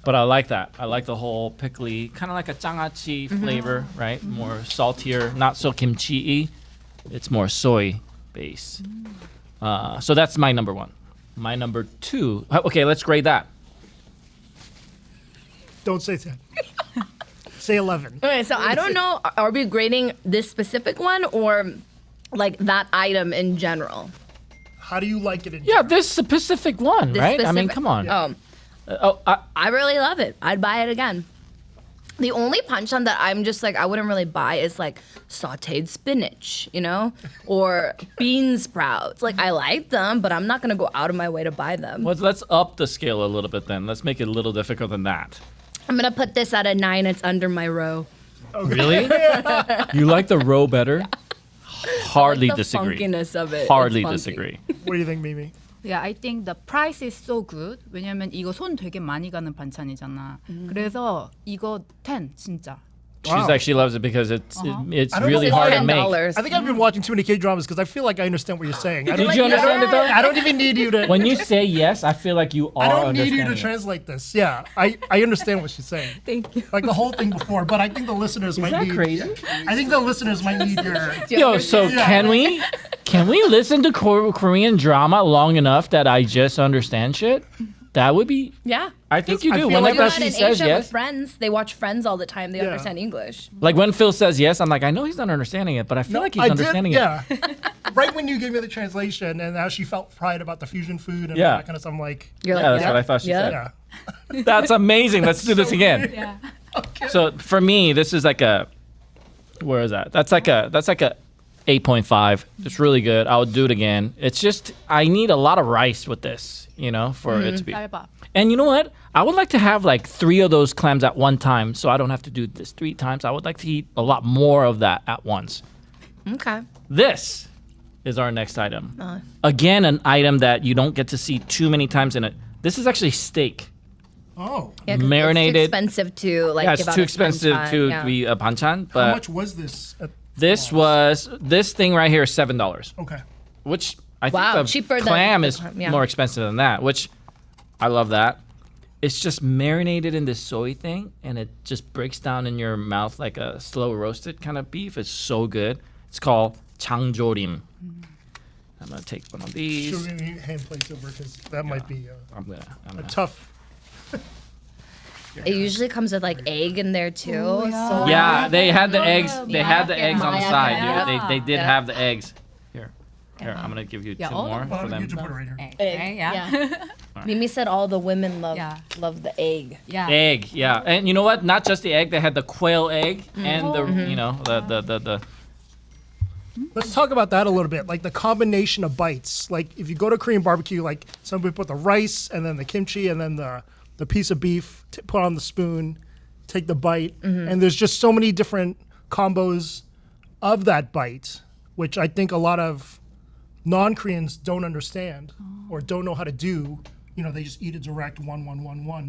C: But I like that. I like the whole pickly, kind of like a 장아찌 flavor, right? More saltier, not so kimchi-y. It's more soy based. So that's my number one. My number two. Okay, let's grade that.
A: Don't say 10. Say 11.
D: Okay, so I don't know. Are we grading this specific one or like that item in general?
A: How do you like it in
C: Yeah, this specific one,
D: This
C: right? I mean,
D: specific-
C: come on.
D: Oh, I really love it. I'd buy it again. The only panchan that I'm just like I wouldn't really buy is like sautéed spinach, you know, or bean sprouts. Like I like them, but I'm not gonna go out of my way to buy them.
C: Well, let's up the scale a little bit then. Let's make it a little difficult than that.
D: I'm gonna put this at a 9. It's under my row.
C: Really? You like the row better? Hardly
D: the
C: disagree.
D: funkiness of it.
C: Hardly
D: It's funky.
C: disagree.
A: What do you think, Mimi?
B: Yeah, I think the price is so good. 왜냐면 이거 손 되게 많이 가는 반찬이잖아. 그래서 이거 10 진짜.
C: She
A: Wow.
C: actually loves it because it's
A: I don't
C: really
A: know
C: hard
A: why.
C: to make.
D: $10.
A: I think I've been watching too many K-dramas because I feel like I understand what you're saying. I
C: Did
A: don't,
C: you understand it though?
A: I don't even need you to.
C: When you say yes, I feel like you are
A: I don't need you to
C: understanding it.
A: translate this. Yeah, I understand what she's saying.
D: Thank you.
A: Like the whole thing before, but I think the listeners might
C: that
A: need.
C: crazy?
A: I think the listeners might need your.
C: Yo, so can we listen to Korean drama long enough that I just understand shit? That would be.
D: Yeah.
C: I think you
A: I
C: do.
A: feel like
C: Whenever
A: that's-
C: she
D: in
C: says
D: Asia with
C: yes,
D: friends, they watch Friends all the time. They
A: Yeah.
D: understand English.
C: like when Phil says yes, I'm like, I know he's not understanding it, but I feel like he's
A: I
C: understanding
A: did,
C: it.
A: Yeah. Right when you gave me the translation and how she felt pride about the fusion food and
C: Yeah.
A: all that kind of stuff, I'm like,
D: You're
C: Yeah,
D: like,
C: that's what I thought she said.
A: yeah.
C: That's amazing. Let's do this again.
B: Yeah.
C: So for me, this is like a. Where is that? That's like a 8.5. It's really good. I would do it again. It's just I need a lot of rice with this, you know, for it to be.
B: 쌀밥.
C: And you know what? I would like to have like 3 of those clams at one time, so I don't have to do this 3 times. I would like to eat a lot more of that at once.
D: okay.
C: This is our next item. Again, an item that you don't get to see too many times in it. This is actually steak.
A: Oh,
D: Yeah, 'cause
C: Marinated.
D: It's too expensive to like.
C: Yeah,
D: give
C: it's
D: out
C: too
D: a
C: expensive
D: panchan,
C: to
D: yeah.
C: be a panchan,
A: how
C: but
A: much was this?
C: this thing right here is $7.
A: Okay.
C: Which I
D: Wow,
C: think the
D: cheaper than
C: clam
D: the
C: is
D: clam, yeah.
C: more expensive than that, which I love that. It's just marinated in this soy thing, and it just breaks down in your mouth like a slow roasted kind of beef. It's so good. It's called 장조림. I'm gonna take one of these.
A: Should we hand plates over because that might be
C: I'm
A: a
C: gonna
A: tough.
D: It usually comes with like egg in there too. So
C: Yeah, they had the eggs. They had the eggs on the
D: Yeah.
C: side,
D: Yeah.
C: dude. They did
D: Yeah.
C: have the eggs. Here, I'm gonna give you two more for them.
A: You put it right here.
B: Okay, yeah.
D: Mimi said all the women love
B: Yeah.
D: love the egg.
B: Yeah.
C: Egg, yeah, and you know what? Not just the egg. They had the quail egg and the the.
A: Let's talk about that a little bit. Like the combination of bites. Like if you go to Korean barbecue, like some people put the rice and then the kimchi and then the piece of beef, put on the spoon, take the bite, and there's just so many different combos of that bite, which I think a lot of non-Koreans don't understand or don't know how to do. You know, they just eat it direct, one.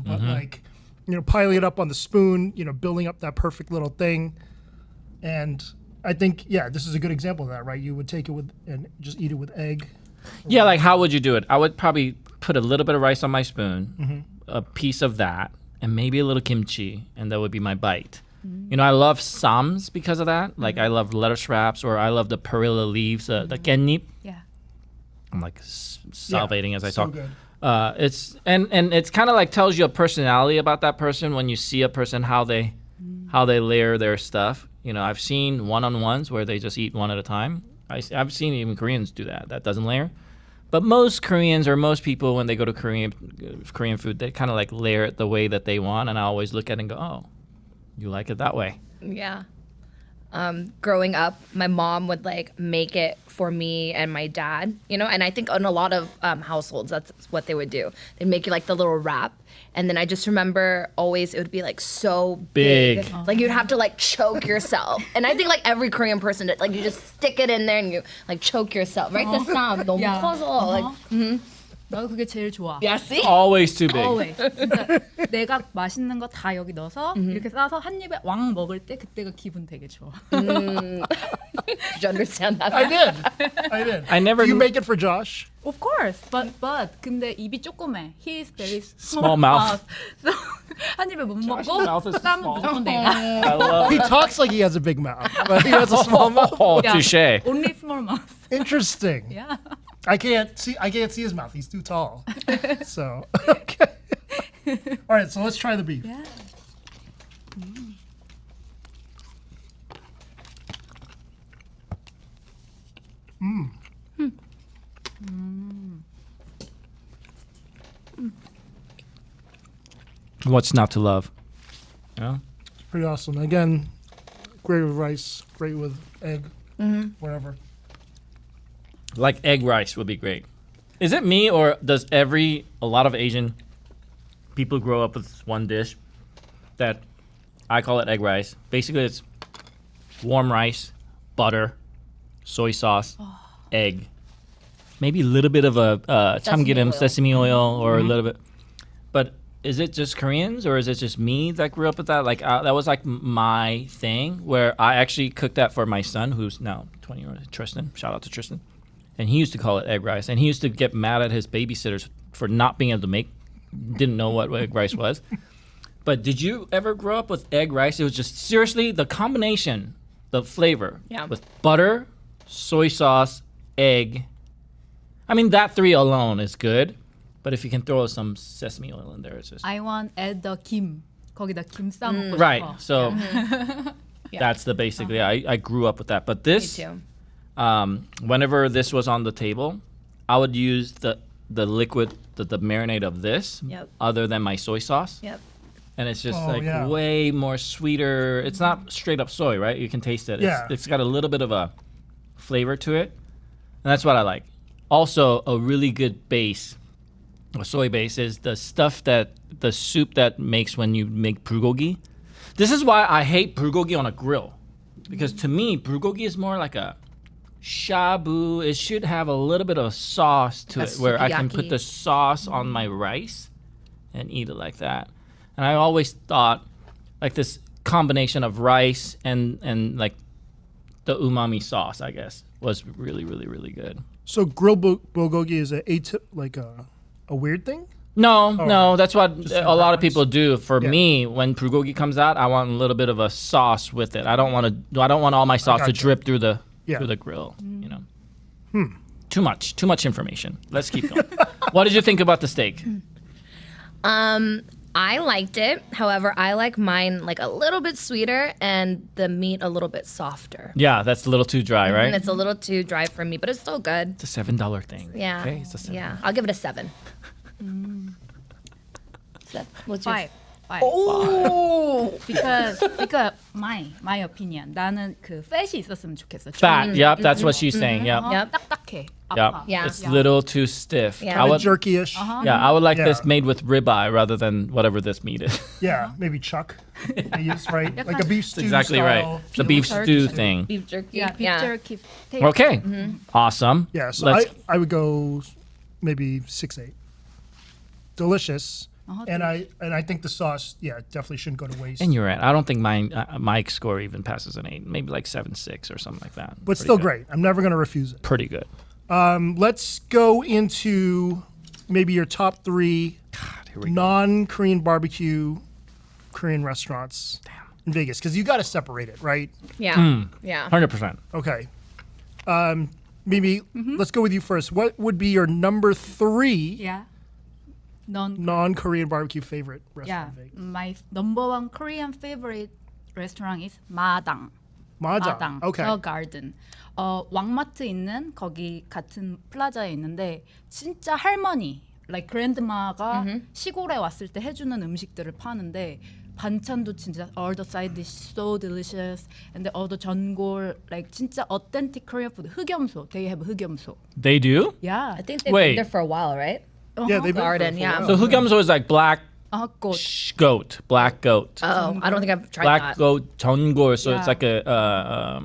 A: But like, you know, piling it up on the spoon, you know, building up that perfect little thing, and I think, yeah, this is a good example of that, right? You would take it with and just eat it with egg.
C: Yeah, like how would you do it? I would probably put a little bit of rice on my spoon, a piece of that, and maybe a little kimchi, and that would be my bite. You know, I love sams because of that. Like I love lettuce wraps, or I love the perilla leaves, the 깻잎.
B: Yeah.
C: I'm like salivating as I
A: so
C: talk.
A: good.
C: It's and it's kind of like tells you a personality about that person when you see a person how they layer their stuff. You know, I've seen one-on-ones where they just eat one at a time. I've seen even Koreans do that. That doesn't layer. But most Koreans or most people when they go to Korean food, they kind of like layer it the way that they want. And I always look at it and go, oh, you like it that way.
D: Yeah. Growing up, my mom would like make it for me and my dad, you know, and I think in a lot of households, that's what they would do. They'd make you like the little wrap. And then I just remember always it would be like so big. Like you'd have to like choke yourself. And I think like every Korean person, like you just stick it in there and you like choke yourself. Right? The sound 너무
B: Yeah.
D: 커서. Like,
B: 나도 그게 제일 좋아.
D: yeah, see?
C: Always too big.
B: Always. 진짜 내가 맛있는 거 다 여기 넣어서 이렇게 싸서 한 입에 왕 먹을 때 그때가 기분 되게 좋아.
D: Did you understand that?
A: I did.
C: I never
A: Do you
C: kn-
A: make it for Josh?
B: Of course, but 근데 입이 조그매. He is very
C: Small mouth.
B: So 한 입에 못
C: Josh's
B: 먹고
C: mouth is
B: 쌈은
C: small.
B: 무조건 내가.
C: I love
A: He talks like he has a big mouth, but he has a small mouth.
C: Oh,
B: Yeah.
C: touche.
B: Only small mouth.
A: Interesting.
B: Yeah.
A: I can't see his mouth. He's too tall. So okay. All right, so let's try the beef.
B: Yeah.
C: What's not to love? Yeah.
A: Pretty awesome. Again, great with rice, great with egg, whatever.
C: Like egg rice would be great. Is it me or does a lot of Asian people grow up with this one dish that I call it egg rice? Basically, it's warm rice, butter, soy sauce, egg, maybe a little bit of a 참기름,
D: oil.
C: sesame oil, or a little bit. But is it just Koreans or is it just me that grew up with that? Like that was like my thing where I actually cooked that for my son, who's now 20 years old, Tristan. Shout out to Tristan. And he used to call it egg rice. And he used to get mad at his babysitters for not being able to didn't know what egg rice was. But did you ever grow up with egg rice? It was just seriously the combination, the flavor with butter, soy sauce, egg. I mean, that three alone is good. But if you can throw some sesame oil in there, it's just
B: I want add the 김. 거기다 김 싸 먹고 싶어.
C: right. So that's the basically. I grew up with that. But this,
D: Me too.
C: whenever this was on the table, I would use the liquid, the marinade of this,
D: Yep.
C: other than my soy sauce.
D: Yep.
C: And it's just
A: Oh,
C: like
A: yeah.
C: way more sweeter. It's not straight up soy, right? You can taste it.
A: Yeah.
C: It's got a little bit of a flavor to it. And that's what I like. Also, a really good base, a soy base, is the soup that makes when you make bulgogi. This is why I hate bulgogi on a grill. Because to me, bulgogi is more like a shabu. It should have a little bit of sauce to it where I can put
D: sukiyaki.
C: the sauce on my rice and eat it like that. And I always thought like this combination of rice and like the umami sauce, I guess, was really, really, really good.
A: So grilled bulgogi is like a weird thing?
C: No, that's what
A: a
C: a lot of
A: preference.
C: people do. For
A: Yeah.
C: me, when bulgogi comes out, I want a little bit of a sauce with it. I don't want all my sauce to
A: gotcha.
C: drip through the
A: Yeah.
C: grill. You know, too much information. Let's keep going. What did you think about the steak?
D: I liked it. However, I like mine like a little bit sweeter and the meat a little bit softer.
C: Yeah, that's a little too dry, right?
D: And it's a little too dry for me, but it's still good.
C: It's a $7 thing.
D: Yeah.
C: Okay, it's a $7.
D: Yeah. I'll give it a 7. What's your
B: Five.
D: Oh.
B: Because my opinion. 나는 그 fat이 있었으면 좋겠어.
C: Fat. Yep, that's what she's saying. Yep.
D: Yep.
B: 딱딱해.
C: Yep.
B: 아파.
D: Yeah.
C: It's a little too stiff.
D: Yeah.
C: I
A: Kind
C: would,
A: of jerky-ish.
C: yeah, I would like
A: Yeah.
C: this made with ribeye rather than whatever this meat is.
A: Yeah, maybe chuck. They use, right? Like a beef stew
C: Exactly
A: style.
C: right. It's a beef stew thing.
D: Beef jerky?
B: Yeah, beef jerky.
C: Okay. Awesome.
A: Yeah, so
C: Let's-
A: I would go maybe 6-8. Delicious. And I think the sauce, yeah, definitely shouldn't go to waste.
C: And you're right. I don't think Mike's score even passes an 8. Maybe like 7.6 or something like that.
A: but
C: Pretty
A: still
C: good.
A: great. I'm never going to refuse it.
C: Pretty good.
A: Let's go into maybe your top 3
C: Here we go.
A: non-Korean barbecue Korean restaurants in Vegas, because you got to separate it, right?
D: Yeah. Yeah.
C: 100%.
A: Okay. Mimi, let's go with you first. What would be your number 3
B: Yeah. Non.
A: non-Korean barbecue favorite
B: Yeah.
A: restaurant in Vegas?
B: My number 1 Korean favorite restaurant is 마당.
A: Mahjong. Okay.
B: The Garden. 왕마트 있는 거기 같은 플라자에 있는데 진짜 할머니, like grandma가 시골에 왔을 때 해주는 음식들을 파는데 반찬도 진짜 all the side dish so delicious and all the 전골 like 진짜 authentic Korean food. 흑염소. They have 흑염소.
C: They do?
B: Yeah.
D: I think they've
C: Wait.
D: been there for a while, right?
A: Yeah, they've been
D: Garden,
A: there for a
D: yeah.
A: while.
C: So hugyeomso is like black
B: goat.
C: goat, black goat.
D: Oh, I don't think I've tried
C: Black
D: that.
C: goat 전골, so it's
B: Yeah.
C: like a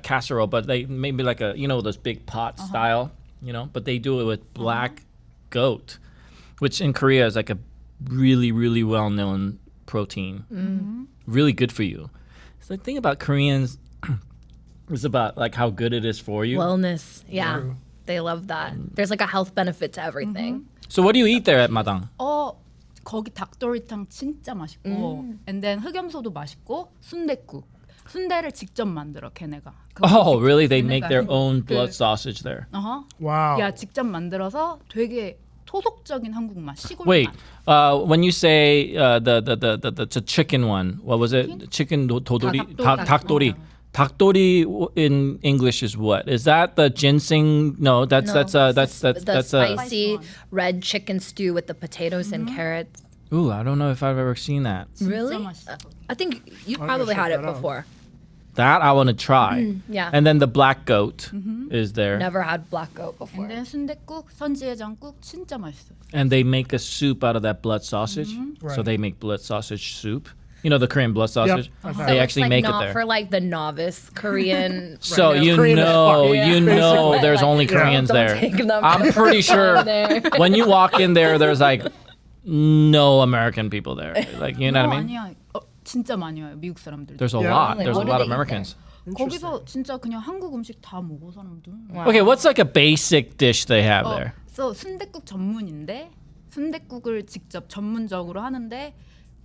C: casserole, but they maybe like a those big pot style, but they do it with black goat, which in Korea is like a really really well known protein, really good for you. So the thing about Koreans is about like how good it is for you.
D: Wellness. Yeah. They love that. There's like a health benefit to everything.
C: So what do you eat there at Madang?
B: 거기 닭도리탕 진짜 맛있고 and then 흑염소도 맛있고 순댓국. 순대를 직접 만들어 걔네가.
C: Oh, really? They make
B: 걔네가
C: their
B: 그-
C: own blood sausage there.
A: Wow.
B: 야 직접 만들어서 되게 토속적인 한국 맛, 시골
C: Wait,
B: 맛.
C: when you say the chicken one, what was it? Chicken dodori, 닭도리. 닭도리 in English is what? Is that the ginseng? No, that's
D: the
C: a.
D: spicy red chicken stew with the potatoes and carrots.
C: Ooh, I don't know if I've ever seen that.
D: Really?
B: 맛있어.
D: I think you probably had it
A: check that out.
D: before.
C: That I want to try.
D: Yeah.
C: And then the black goat is there,
D: Never had black goat before.
B: and then 순댓국, 선지해장국 진짜 맛있어.
C: and they make a soup out of that blood sausage. So
A: Right.
C: they make blood sausage soup. You know the Korean blood sausage.
A: I've
D: So
A: had
C: They
D: it's
C: actually
D: like
C: make it
D: not
C: there.
D: for like the novice Korean.
C: So
A: Right.
C: you
A: Korean as
C: know,
A: fuck.
C: you
D: Yeah.
C: know,
D: Basically.
C: there's only
A: Yeah.
C: Koreans
D: Don't
C: there.
D: take them
C: I'm pretty sure
D: there.
C: when you walk in there, there's like no American people there. Like you know what I mean?
B: 아니야. 진짜 많이 와요 미국 사람들.
C: There's a
A: Yeah.
C: lot.
D: Like,
C: There's a
D: what do
C: lot
D: they
C: of
D: eat
C: Americans.
B: 거기서 진짜 그냥 한국 음식 다 먹어 사람들.
C: Okay, what's like a basic dish they have there?
B: 그래서 순댓국 전문인데 순댓국을 직접 전문적으로 하는데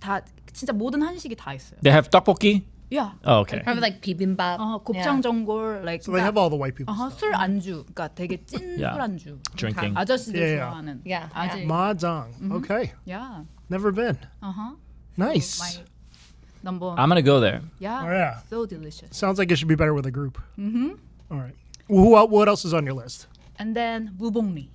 B: 다 진짜 모든 한식이 다 있어요.
C: They have tteokbokki.
B: 야.
C: Oh, okay.
D: Probably like bibimbap.
B: 곱창 전골, like
A: So they have all the white people.
B: 술 안주, 그러니까 되게 찐
C: Yeah.
B: 술 안주.
C: Drinking.
B: 아저씨들
A: Yeah, yeah.
B: 좋아하는.
D: Yeah,
B: 아직.
A: Mahjong. Okay.
B: Yeah.
A: Never been. Nice.
B: My number one.
C: I'm gonna go there.
B: Yeah.
A: Oh, yeah.
B: So delicious.
A: Sounds like it should be better with a group. All right. What else is on your list?
B: And then 무봉리.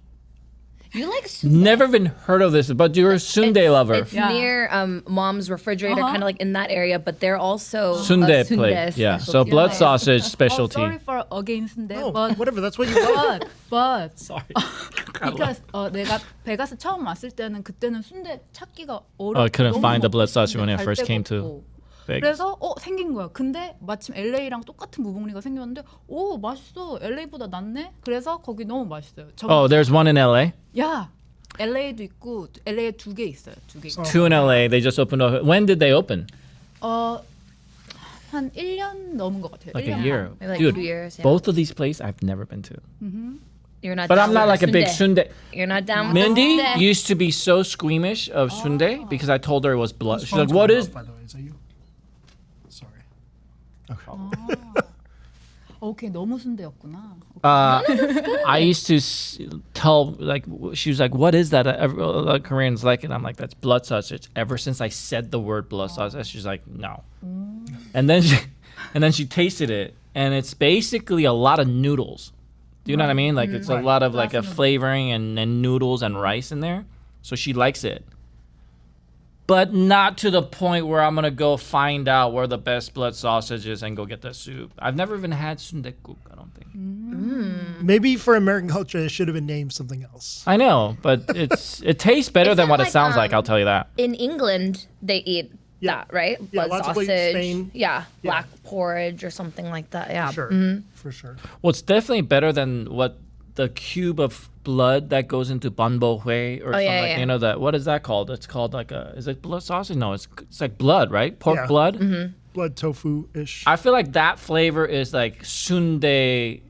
D: You like
C: Never even heard of this, but you're a sundae lover.
D: It's
B: Yeah.
D: near mom's refrigerator, kind of like in that area, but they're also
C: Sundae
D: a
C: plate. Yeah. So
D: specialty.
C: blood sausage specialty.
B: Sorry for against that,
A: Oh,
B: but
A: whatever. That's what you like.
B: sorry. Because 내가 베가스 처음 왔을 때는 그때는 순대 찾기가 어렵.
C: Oh, I couldn't
B: 너무
C: find the
B: 먹고
C: blood sausage when I
B: 갈
C: first
B: 데가
C: came to
B: 없고.
C: Vegas.
B: 그래서 생긴 거야. 근데 마침 LA랑 똑같은 무봉리가 생겼는데 오 맛있어. LA보다 낫네. 그래서 거기 너무 맛있어요.
C: Oh, there's one in LA.
B: 야 LA도 있고 LA에 2개 있어요. 2개.
C: Two in LA. They just opened up. When did they open?
B: 한 1년 넘은 것 같아요.
C: Like a
B: 1년
C: year.
D: Maybe like
C: Dude,
D: 2 years. Yeah.
C: both of these places I've never been to.
D: You're not.
C: But
D: down
C: I'm not
D: with
C: like a big
D: sundae.
C: sundae.
D: You're not down with
C: Mindy
D: the sundae.
C: used to be so squeamish of sundae because I told her it was blood. She's like,
A: Phone's
C: "What
A: going
C: is?"
A: off, by the way, is that you? Sorry.
B: 오케이, 너무 순대였구나.
C: I used to tell like she was like, "What is that?" Koreans like it. I'm like, "That's blood sausage." Ever since I said the word blood sausage, she's like, "No." And then she tasted it, and it's basically a lot of noodles. Do you know what I mean? Like it's a lot of like a flavoring and noodles and rice in there. So she likes it. But not to the point where I'm gonna go find out where the best blood sausage is and go get the soup. I've never even had sundaekguk, I don't think.
A: Maybe for American culture, it should have been named something else.
C: I know, but it tastes better than
D: Isn't
C: what it
D: like,
C: sounds like, I'll tell you that.
D: In England, they eat
A: Yeah.
D: that, right?
A: Yeah,
D: Blood
A: lots of places,
D: sausage.
A: Spain.
D: Yeah,
A: Yeah.
D: black porridge or something like that. Yeah.
A: Sure, for sure.
C: Well, it's definitely better than what the cube of blood that goes into banbo hui or something
D: yeah,
C: like
D: yeah.
C: you know that what is that called? It's called like is it blood sausage? No, it's like blood, right? Pork
A: Yeah.
C: blood.
A: Blood tofu-ish.
C: I feel like that flavor is like sundae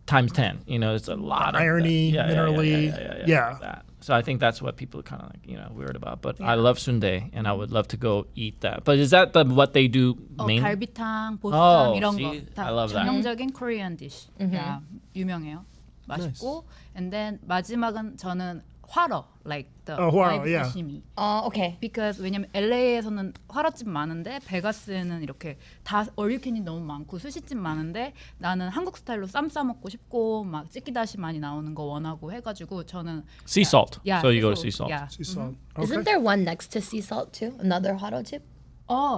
C: times 10. You know, it's a lot of
A: irony,
C: that.
A: minerally, yeah.
C: like that. So I think that's what people are kind of like weird about. But I love sundae, and I would love to go eat that. But is that what they do mainly?
B: 갈비탕, 보쌈
C: Oh,
B: 이런
C: see?
B: 거 다
C: I love that.
B: 전형적인 코리안 디시. 야, 유명해요. 맛있고, and then 마지막은 저는 화러, like the
A: 화러,
B: live
A: yeah.
B: sashimi.
D: Okay.
B: Because 왜냐면 LA에서는 화러집 많은데 베가스에는 이렇게 다 얼유캔이 너무 많고 스시집 많은데 나는 한국 스타일로 쌈 싸 먹고 싶고 막 찌끼다시 많이 나오는 거 원하고 해가지고 저는
C: Sea salt.
B: Yeah,
C: So you go to sea salt.
B: Yeah.
A: Sea salt.
D: Isn't there one next to sea salt too? Another hot tip?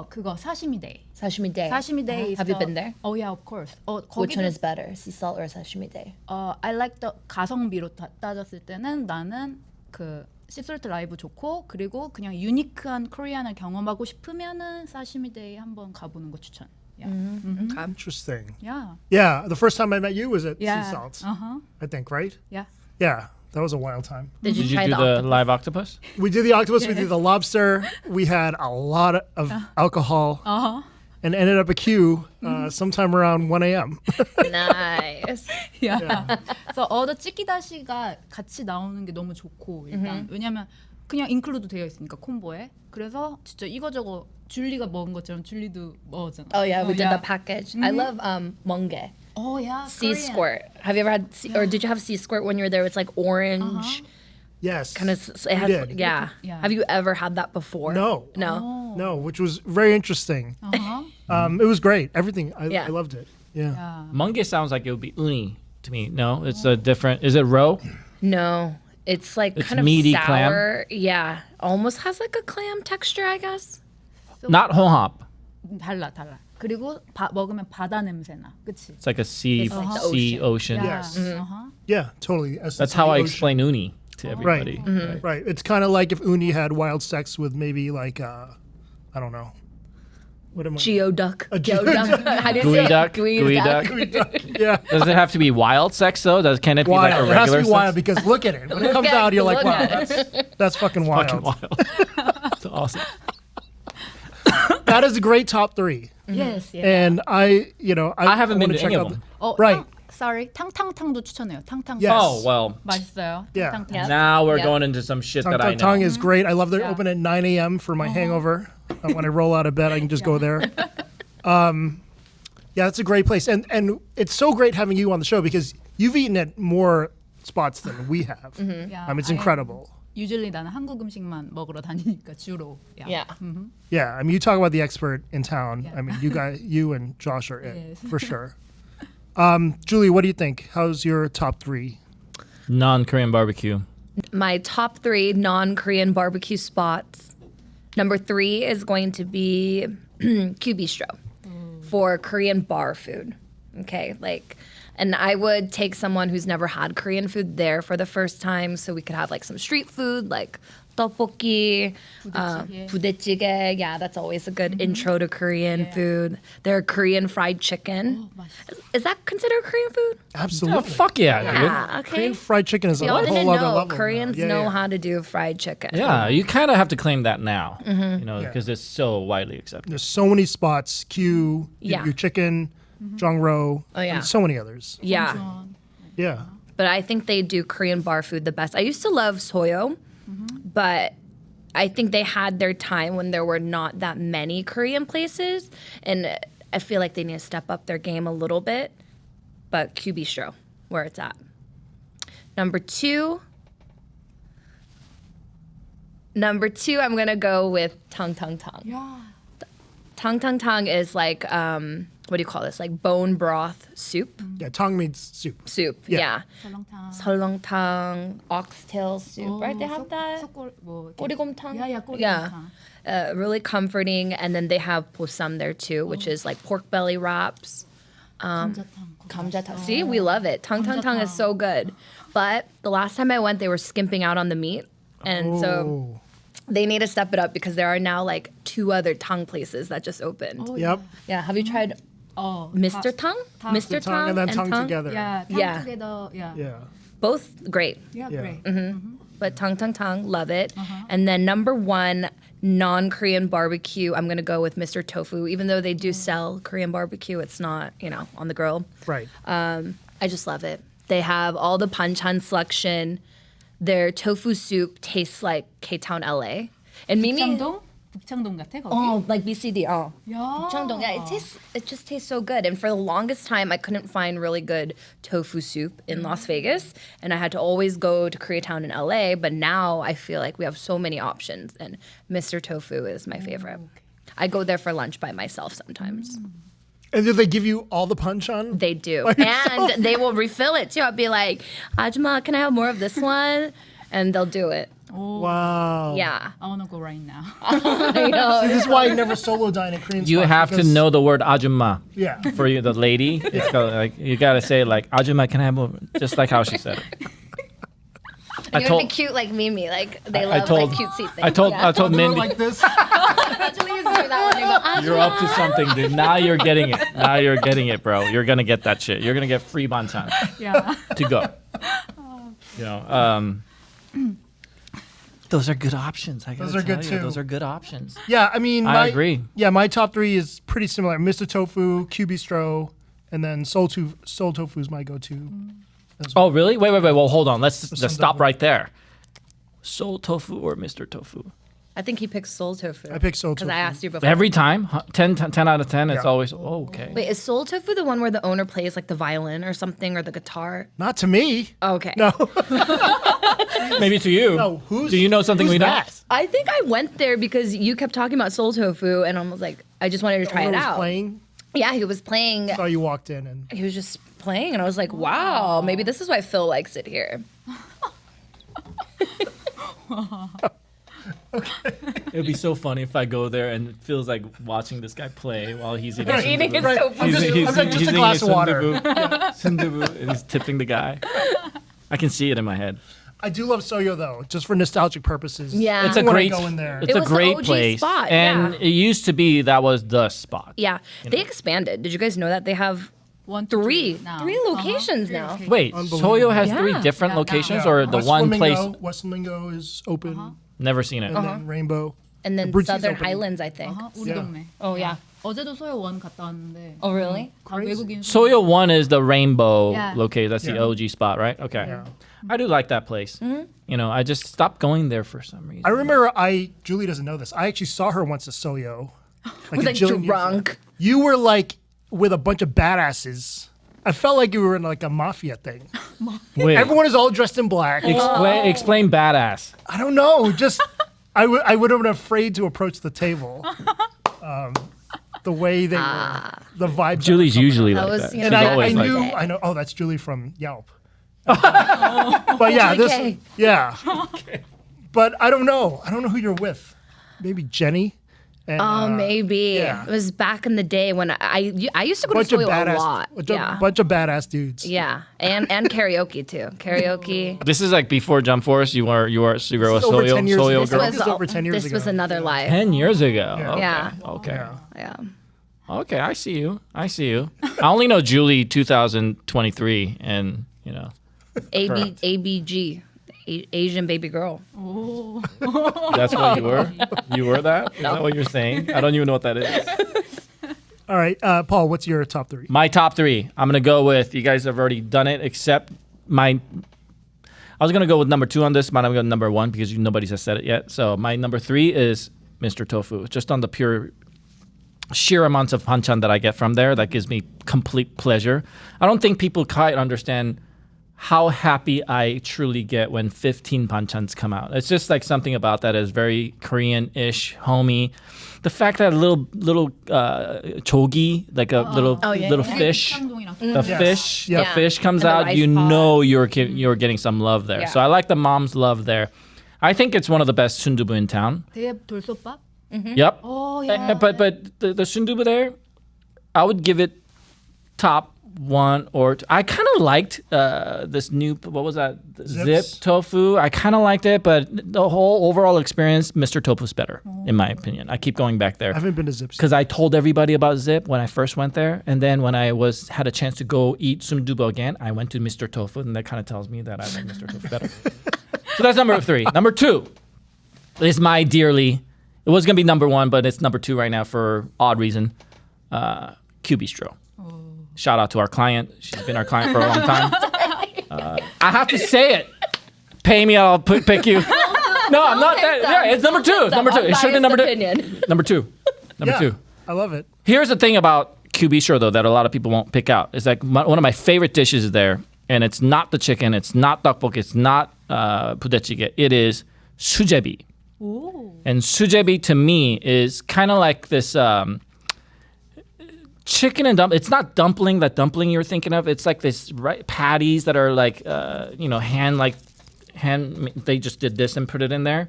B: 그거 사시미 데이.
D: Sashimi day.
B: 사시미 데이.
D: Have you been there?
B: Oh yeah, of course.
D: Which one
B: 거기도
D: is better, sea salt or sashimi day?
B: I like the 가성비로 따졌을 때는 나는 그 시솔트 라이브 좋고 그리고 그냥 유니크한 코리안을 경험하고 싶으면은 사시미 데이 한번 가보는 거 추천. Yeah.
D: Okay.
A: Interesting.
B: Yeah.
A: Yeah, the first time I met you was at
B: Yeah.
A: Sea Salt,
B: Uh-huh.
A: I think, right?
B: Yeah.
A: Yeah, that was a wild time.
D: Did you
C: Did you
D: try
C: do
D: the
C: the
D: octopus?
C: live octopus?
A: We did the octopus, we did the lobster, we had a lot of alcohol, and ended up a queue sometime around 1 a.m.
D: Nice.
B: Yeah. 그래서 어더 찌끼다시가 같이 나오는 게 너무 좋고 일단 왜냐면 그냥 인클루드 되어 있으니까 콤보에. 그래서 진짜 이거저거 줄리가 먹은 것처럼 줄리도 먹었잖아.
D: Oh yeah, we did
B: yeah.
D: the package. I love monge.
B: Oh yeah.
D: Sea
B: Korean.
D: squirt. Have you ever had or did you have sea squirt when you were there? It's like orange.
A: Yes.
D: Kind of it has
A: did.
D: yeah.
B: Yeah.
D: Have you ever had that before?
A: No.
D: No.
A: No, which was very interesting.
B: Uh-huh.
A: It was great. Everything. I
D: Yeah.
A: loved it. Yeah.
B: Yeah.
C: Munge sounds like it would be uni to me. No, it's a different. Is it roe?
D: No. It's like
C: It's
D: kind of
C: meaty clam?
D: sour. Yeah. Almost has like a clam texture, I guess.
C: Not honhap.
B: 달라. 그리고 먹으면 바다 냄새나. 그치?
C: It's like a sea,
D: It's like the
C: sea ocean.
B: Yeah.
A: Yes.
B: Uh-huh.
A: Yeah, totally. Essence
C: That's
A: of
C: how
A: the
C: I
A: ocean.
C: explain uni to everybody.
A: Right. Right. It's kind of like if Uni had wild sex with maybe like I don't know. What am I?
D: Geoduck. Geoduck. How do you
C: Gooey
D: say it?
C: duck.
D: Gooey
C: Gooey
D: duck.
C: duck.
A: Yeah.
C: Does it have to be wild sex though? Can it be like a
A: Wild. It has to
C: regular
A: be wild
C: sex?
A: because look at it. When it comes
D: at
A: out,
D: it,
A: you're like,
D: look
A: wow,
D: at
A: that's fucking wild.
C: Fucking wild. That's awesome.
A: That is a great top three.
B: Yes. Yeah.
A: And I
C: haven't been
A: wanna
C: to
A: check
C: any of
A: out
C: them.
A: Right.
B: Sorry. 탕탕탕도 추천해요. 탕탕.
A: Yes.
C: Oh well.
B: 맛있어요.
A: Yeah.
B: 탕탕탕.
D: Yeah.
C: Now we're
D: Yeah.
C: going into some shit
A: Tung
C: that I
A: Tung Tung
C: know.
A: is great. I love that
B: Yeah.
A: open at 9 a.m. for my hangover. When I roll out of bed, I can just go there. Yeah, that's a great place. And it's so great having you on the show because you've eaten at more spots than we have.
B: Yeah.
A: It's incredible.
B: Usually 나는 한국 음식만 먹으러 다니니까 주로.
D: Yeah.
A: Yeah, I mean, you talk about the expert in town.
B: Yeah.
A: I mean, you and Josh are it,
B: Yes.
A: for sure. Julie, what do you think? How's your top three?
C: Non-Korean barbecue.
D: My top 3 non-Korean barbecue spots. Number 3 is going to be Q Bistro for Korean bar food. Okay, and I would take someone who's never had Korean food there for the first time, so we could have like some street food, like tteokbokki, budae-jjigae. Yeah, that's always a good intro to Korean food. Their Korean fried chicken. Is that considered Korean food?
A: Absolutely.
C: Oh, fuck yeah, dude.
D: Yeah, okay.
A: Korean fried chicken is a
D: Y'all
A: whole
D: didn't
A: other
D: know
A: level.
D: Koreans
A: now. Yeah,
D: know
A: yeah.
D: how to do fried chicken.
C: Yeah, you kind of have to claim that now, because it's so widely accepted.
A: There's so many spots. Q,
D: Yeah.
A: your chicken, Jongro,
D: Oh, yeah.
A: and so many others.
D: Yeah.
A: Yeah.
D: But I think they do Korean bar food the best. I used to love soyo, but I think they had their time when there were not that many Korean places, and I feel like they need to step up their game a little bit. but Q Bistro, where it's at. Number two, I'm gonna go with Tang Tang Tang.
B: Yeah.
D: Tang Tang Tang is like what do you call this? Like bone broth soup.
A: Yeah, tang means soup.
D: Soup.
A: Yeah.
D: Yeah.
B: 설렁탕.
D: 설렁탕, oxtail soup, right? They have that.
B: 뭐
D: 꼬리곰탕.
B: Yeah, 꼬리곰탕.
D: Yeah. Really comforting, and then they have 보쌈 there too, which is like pork belly wraps.
B: 감자탕.
D: 감자탕. See, we love it. Tang Tang Tang is so good. But the last time I went, they were skimping out on the meat, and so they need to step it up because there are now like 2 other tang places that just opened.
A: Yep.
D: Yeah, have you tried
B: 어,
D: Mr. Tang? Mr.
A: Tang and then tang
D: Tang?
A: together.
B: Yeah, 탕
D: Yeah.
B: together. Yeah.
A: Yeah.
D: Both great.
B: Yeah,
A: Yeah.
B: great.
D: But Tang Tang Tang, love it. And then number 1, non-Korean barbecue, I'm gonna go with Mr. Tofu. Even though they do sell Korean barbecue, it's not, on the grill.
A: Right.
D: I just love it. They have all the panchan selection. Their tofu soup tastes like K-Town, LA. And Mimi,
B: 북창동? 북창동 같아 거기?
D: oh, like BCD, oh.
B: 야.
D: Cheongdong, yeah, it just tastes so good. And for the longest time, I couldn't find really good tofu soup in Las Vegas, and I had to always go to Koreatown in LA. But now I feel like we have so many options, and Mr. Tofu is my favorite. I go there for lunch by myself sometimes.
A: And do they give you all the panchan?
D: They do,
A: By yourself?
D: and they will refill it too. I'll be like, "Ajma, can I have more of this one?" And they'll do it.
A: Wow.
D: Yeah,
B: I wanna go right now.
D: I know.
A: This is why you never solo dine at Korean
C: You
A: spots,
C: have to
A: because-
C: know the word ajumma
A: Yeah.
C: for you, the lady. It's called, like you gotta say like ajumma, can I have more? Just like how she said it.
D: You gotta be cute like Mimi. Like they
C: I
D: love
C: told-
D: like cutesy things.
C: I told
A: Do it
C: Mindy,
A: like this.
D: Please do that one. You go,
C: you're up to something, dude. Now you're getting it. Now you're getting it, bro. You're gonna get that shit. You're gonna get free banchan
B: yeah.
C: to go. Those are good options. I gotta
A: Those are good,
C: tell you,
A: too.
C: Those are good options.
A: Yeah, I mean,
C: I agree.
A: Yeah, my top 3 is pretty similar. Mr. Tofu, Q Bistro, and then Soul Tofu is my go-to.
C: Oh, really? Wait. Well, hold on. Let's
A: some
C: just stop
A: double.
C: right there. Soul tofu or Mr. Tofu?
D: I think he picks soul tofu.
A: I picked soul
D: because
A: tofu.
D: I asked you before.
C: Every time? 10 out of 10? It's
A: Yeah.
C: always, okay.
D: Wait, is soul tofu the one where the owner plays like the violin or something or the guitar?
A: Not to me.
D: Okay.
A: No.
C: Maybe to you.
A: No, who's-
C: Do you know something
A: who's
C: we don't?
A: that?
D: I think I went there because you kept talking about soul tofu, and I was like, I just wanted to try it
A: Owner was
D: out.
A: playing.
D: Yeah, he was playing.
A: Saw you walked in and
D: He was just playing, and I was like, wow, maybe this is why Phil likes it here.
C: It would be so funny if I go there and it feels like watching this guy play while he's eating.
D: Eating his
C: sundubu.
D: tofu.
A: I'm just a
C: eating
A: glass
C: his
A: of water.
C: sundubu, and he's tipping the guy. I can see it in my head.
A: I do love Soyo though, just for nostalgic purposes.
D: Yeah.
C: It's a
A: When I
C: great,
A: go in there.
C: it's
D: It
C: a
D: was the
C: great
D: OG
C: place,
D: spot,
C: and
D: yeah.
C: it used to be that was the spot.
D: Yeah, they expanded. Did you guys know that they have
B: 1, 2,
D: three
B: now.
D: locations
B: Three
D: now?
B: locations.
C: Wait,
A: Unbelievable.
C: Soyo has
D: Yeah.
C: 3 different
B: Yeah,
C: locations,
B: now.
C: or the
A: West
C: one
A: Flamingo,
C: place?
A: West Flamingo is open,
C: Never seen it.
A: and then Rainbow.
D: And then
A: Brucey's
D: Southern
A: open.
D: Highlands, I think.
B: 우리
A: Yeah.
B: 동네.
D: Oh yeah.
B: 어제도 소요 원 갔다 왔는데.
D: Oh really?
B: 다 외국인.
C: Soyo 1 is the rainbow
B: Yeah.
C: location. That's the
A: Yeah.
C: OG spot, right? Okay.
A: Yeah.
C: I do like that place. I just stopped going there for some reason.
A: I remember Julie doesn't know this. I actually saw her once at Soyo.
D: Was
A: a
D: like
A: jillion years ago.
D: drunk.
A: You were like with a bunch of badasses. I felt like you were in like a mafia thing.
C: Wait,
A: Everyone is all dressed in black.
C: explain badass.
A: I don't know. Just I would have been afraid to approach the table. The way they were, the vibes.
C: Julie's
A: that were coming
C: usually
D: That
C: like
D: was,
C: that.
D: you
C: She's
D: know,
A: And
C: always
A: I
C: like
A: knew,
C: that.
A: I know. Oh, that's Julie from Yelp. But yeah,
D: Julie
A: this,
D: K.
A: yeah. But I don't know. I don't know who you're with. Maybe Jenny. And,
D: Oh, maybe.
A: yeah.
D: It was back in the day when I used to go
A: bunch
D: to
A: of
D: Soyo a
A: badass,
D: lot. Yeah.
A: bunch of badass dudes.
D: Yeah. And karaoke too. Karaoke.
C: This is like before Jump Force. You were a
A: This is over
C: Soyo
A: 10 years ago.
C: Soyo
A: This
C: girl.
A: was over 10 years
D: This was
A: ago.
D: another life.
C: 10 years ago.
A: Yeah.
C: Okay.
D: Yeah.
C: Okay.
A: Yeah.
D: Yeah.
C: Okay. I see you. I only know Julie 2023, and Correct.
D: ABG. Asian baby girl.
C: that's what you were. You were that. Is that what you're saying? I don't even know what that is.
A: All right, Paul, what's your top 3?
C: My top 3. I'm gonna go with. You guys have already done it, except my. I was gonna go with number 2 on this, but I'm going to number 1 because nobody has said it yet. So my number 3 is Mr. Tofu, just on the pure sheer amounts of panchan that I get from there that gives me complete pleasure. I don't think people quite understand how happy I truly get when 15 panchans come out. It's just like something about that is very Korean-ish, homey. The fact that a little chogi, like a little fish, the fish comes
D: And the
C: out,
D: rice
C: you
D: pot.
C: know you're getting some love there.
D: Yeah.
C: So I like the mom's love there. I think it's one of the best sundubu in town.
B: 대엽 돌솥밥?
C: Yep.
B: Oh, yeah.
C: But the sundubu there, I would give it top one or two. I kind of liked this new, what was that? Zip tofu. I kind of liked it, but the whole overall experience, Mr. Tofu's better, in my opinion. I keep going back there.
A: I haven't been to Zips.
C: Because I told everybody about Zip when I first went there, and then when I had a chance to go eat sundubu again, I went to Mr. Tofu, and that kind of tells me that I like Mr. Tofu better. So that's number 3. Number 2 is my dearly. It was gonna be number 1, but it's number 2 right now for odd reason. Q Bistro. Shout out to our client. She's been our client for a long time. I have to say it. Pay me, I'll pick you. No, I'm not that. Yeah, it's number 2. It's number 2. It should be number 2. Number 2. Number 2.
A: I love it.
C: Here's the thing about Q Bistro though that a lot of people won't pick out. It's like one of my favorite dishes is there, and it's not the chicken, it's not tteokbokki, it's not budae-jjigae. It is sujebi. And sujebi to me is kind of like this chicken and dumpling. It's not dumpling you're thinking of. It's like this patties that are like hand. They just did this and put it in there,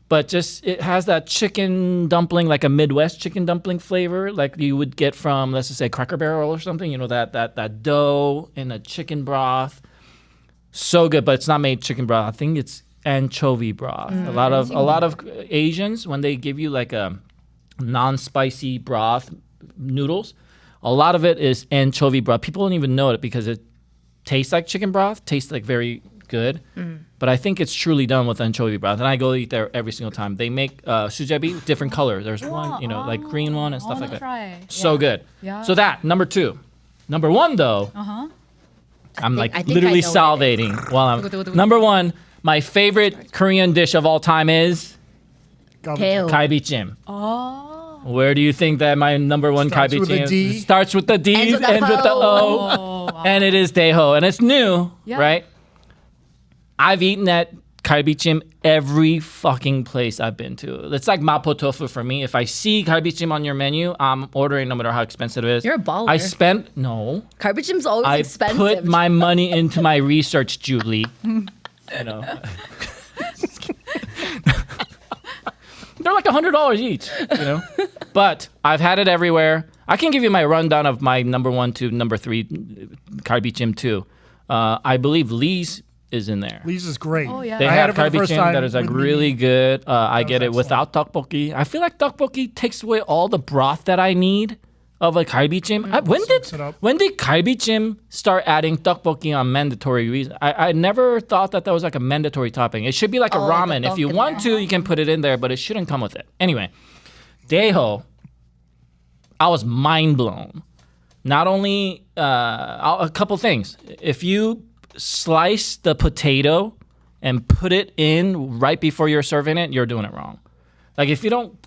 C: but just it has that chicken dumpling, like a Midwest chicken dumpling flavor, like you would get from, let's just say, Cracker Barrel or something. You know, that dough in a chicken broth. So good, but it's not made chicken broth. I think it's anchovy broth. A lot of Asians, when they give you like a non-spicy broth noodles, a lot of it is anchovy broth. People don't even know it because it tastes like chicken broth, tastes like very good. But I think it's truly done with anchovy broth, and I go eat there every single time. They make sujebi different colors. There's one, like green one and stuff like that.
B: Try.
C: So good.
B: Yeah.
C: So that number 2. Number 1 though, I'm
D: I think
C: literally
D: I know what it
C: salivating while I'm. Number 1, my favorite Korean dish of all time is
D: Teo.
C: galbichim.
B: Oh.
C: Where do you think that my number 1
A: Starts with a
C: galbichim
A: D.
C: starts with the D,
D: Ends with the
C: ends with the O,
B: Oh, wow.
C: and it is Daeho, and it's new,
B: Yeah.
C: right? I've eaten at galbichim every fucking place I've been to. It's like mapo tofu for me. If I see galbichim on your menu, I'm ordering no matter how expensive it is.
D: You're a baller.
C: No.
D: Galbichim's always
C: I
D: expensive.
C: put my money into my research, Julie. You know. They're like $100 each, you know. But I've had it everywhere. I can give you my rundown of my number 1 to number 3 galbichim too. I believe Lee's is in there.
A: Lee's is great.
B: Oh, yeah.
C: They
A: I had
C: have
A: it for the first
C: galbichim
A: time
C: that is like
A: with
C: really
A: Mimi.
C: good. I get it
A: was
C: without tteokbokki. I feel like tteokbokki takes away all the broth that I need of a galbichim.
A: Soaks it up.
C: When did galbichim start adding tteokbokki on mandatory reason? I never thought that was like a mandatory topping. It should be like a
D: Oh, like the
C: ramen. If you
D: tteok in
C: want to, you can put it in there, but it shouldn't come with it. Anyway, Daeho, I was mind blown. Not only a couple things. If you slice the potato and put it in right before you're serving it, you're doing it wrong. Like if you don't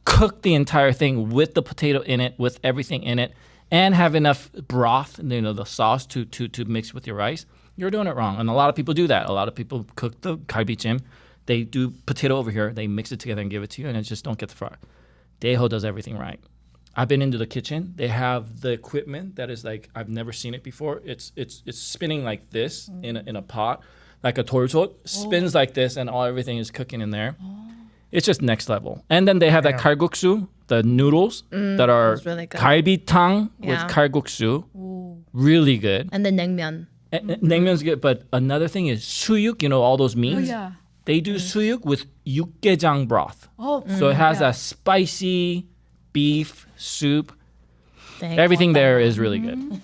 C: cook the entire thing with the potato in it, with everything in it, and have enough broth, the sauce to mix with your rice, you're doing it wrong. And a lot of people do that. A lot of people cook the galbichim. They do potato over here. They mix it together and give it to you, and it just don't get the fry. Daeho does everything right. I've been into the kitchen. They have the equipment that is like I've never seen it before. It's spinning like this in a pot, like a torsot spins like this, and everything is cooking in there. It's just next level. And then they have that kalguksu, the noodles that are
D: that's really good.
C: galbitang with
D: Yeah.
C: kalguksu, really good.
D: And the naengmyeon.
C: Naengmyeon's good, but another thing is suyuk. You know all those meats.
B: Oh, yeah.
C: They do suyuk with yukgaejang broth.
B: Oh,
C: So it has
B: yeah.
C: a spicy beef soup.
D: Thank
C: Everything
D: you.
C: there is really good.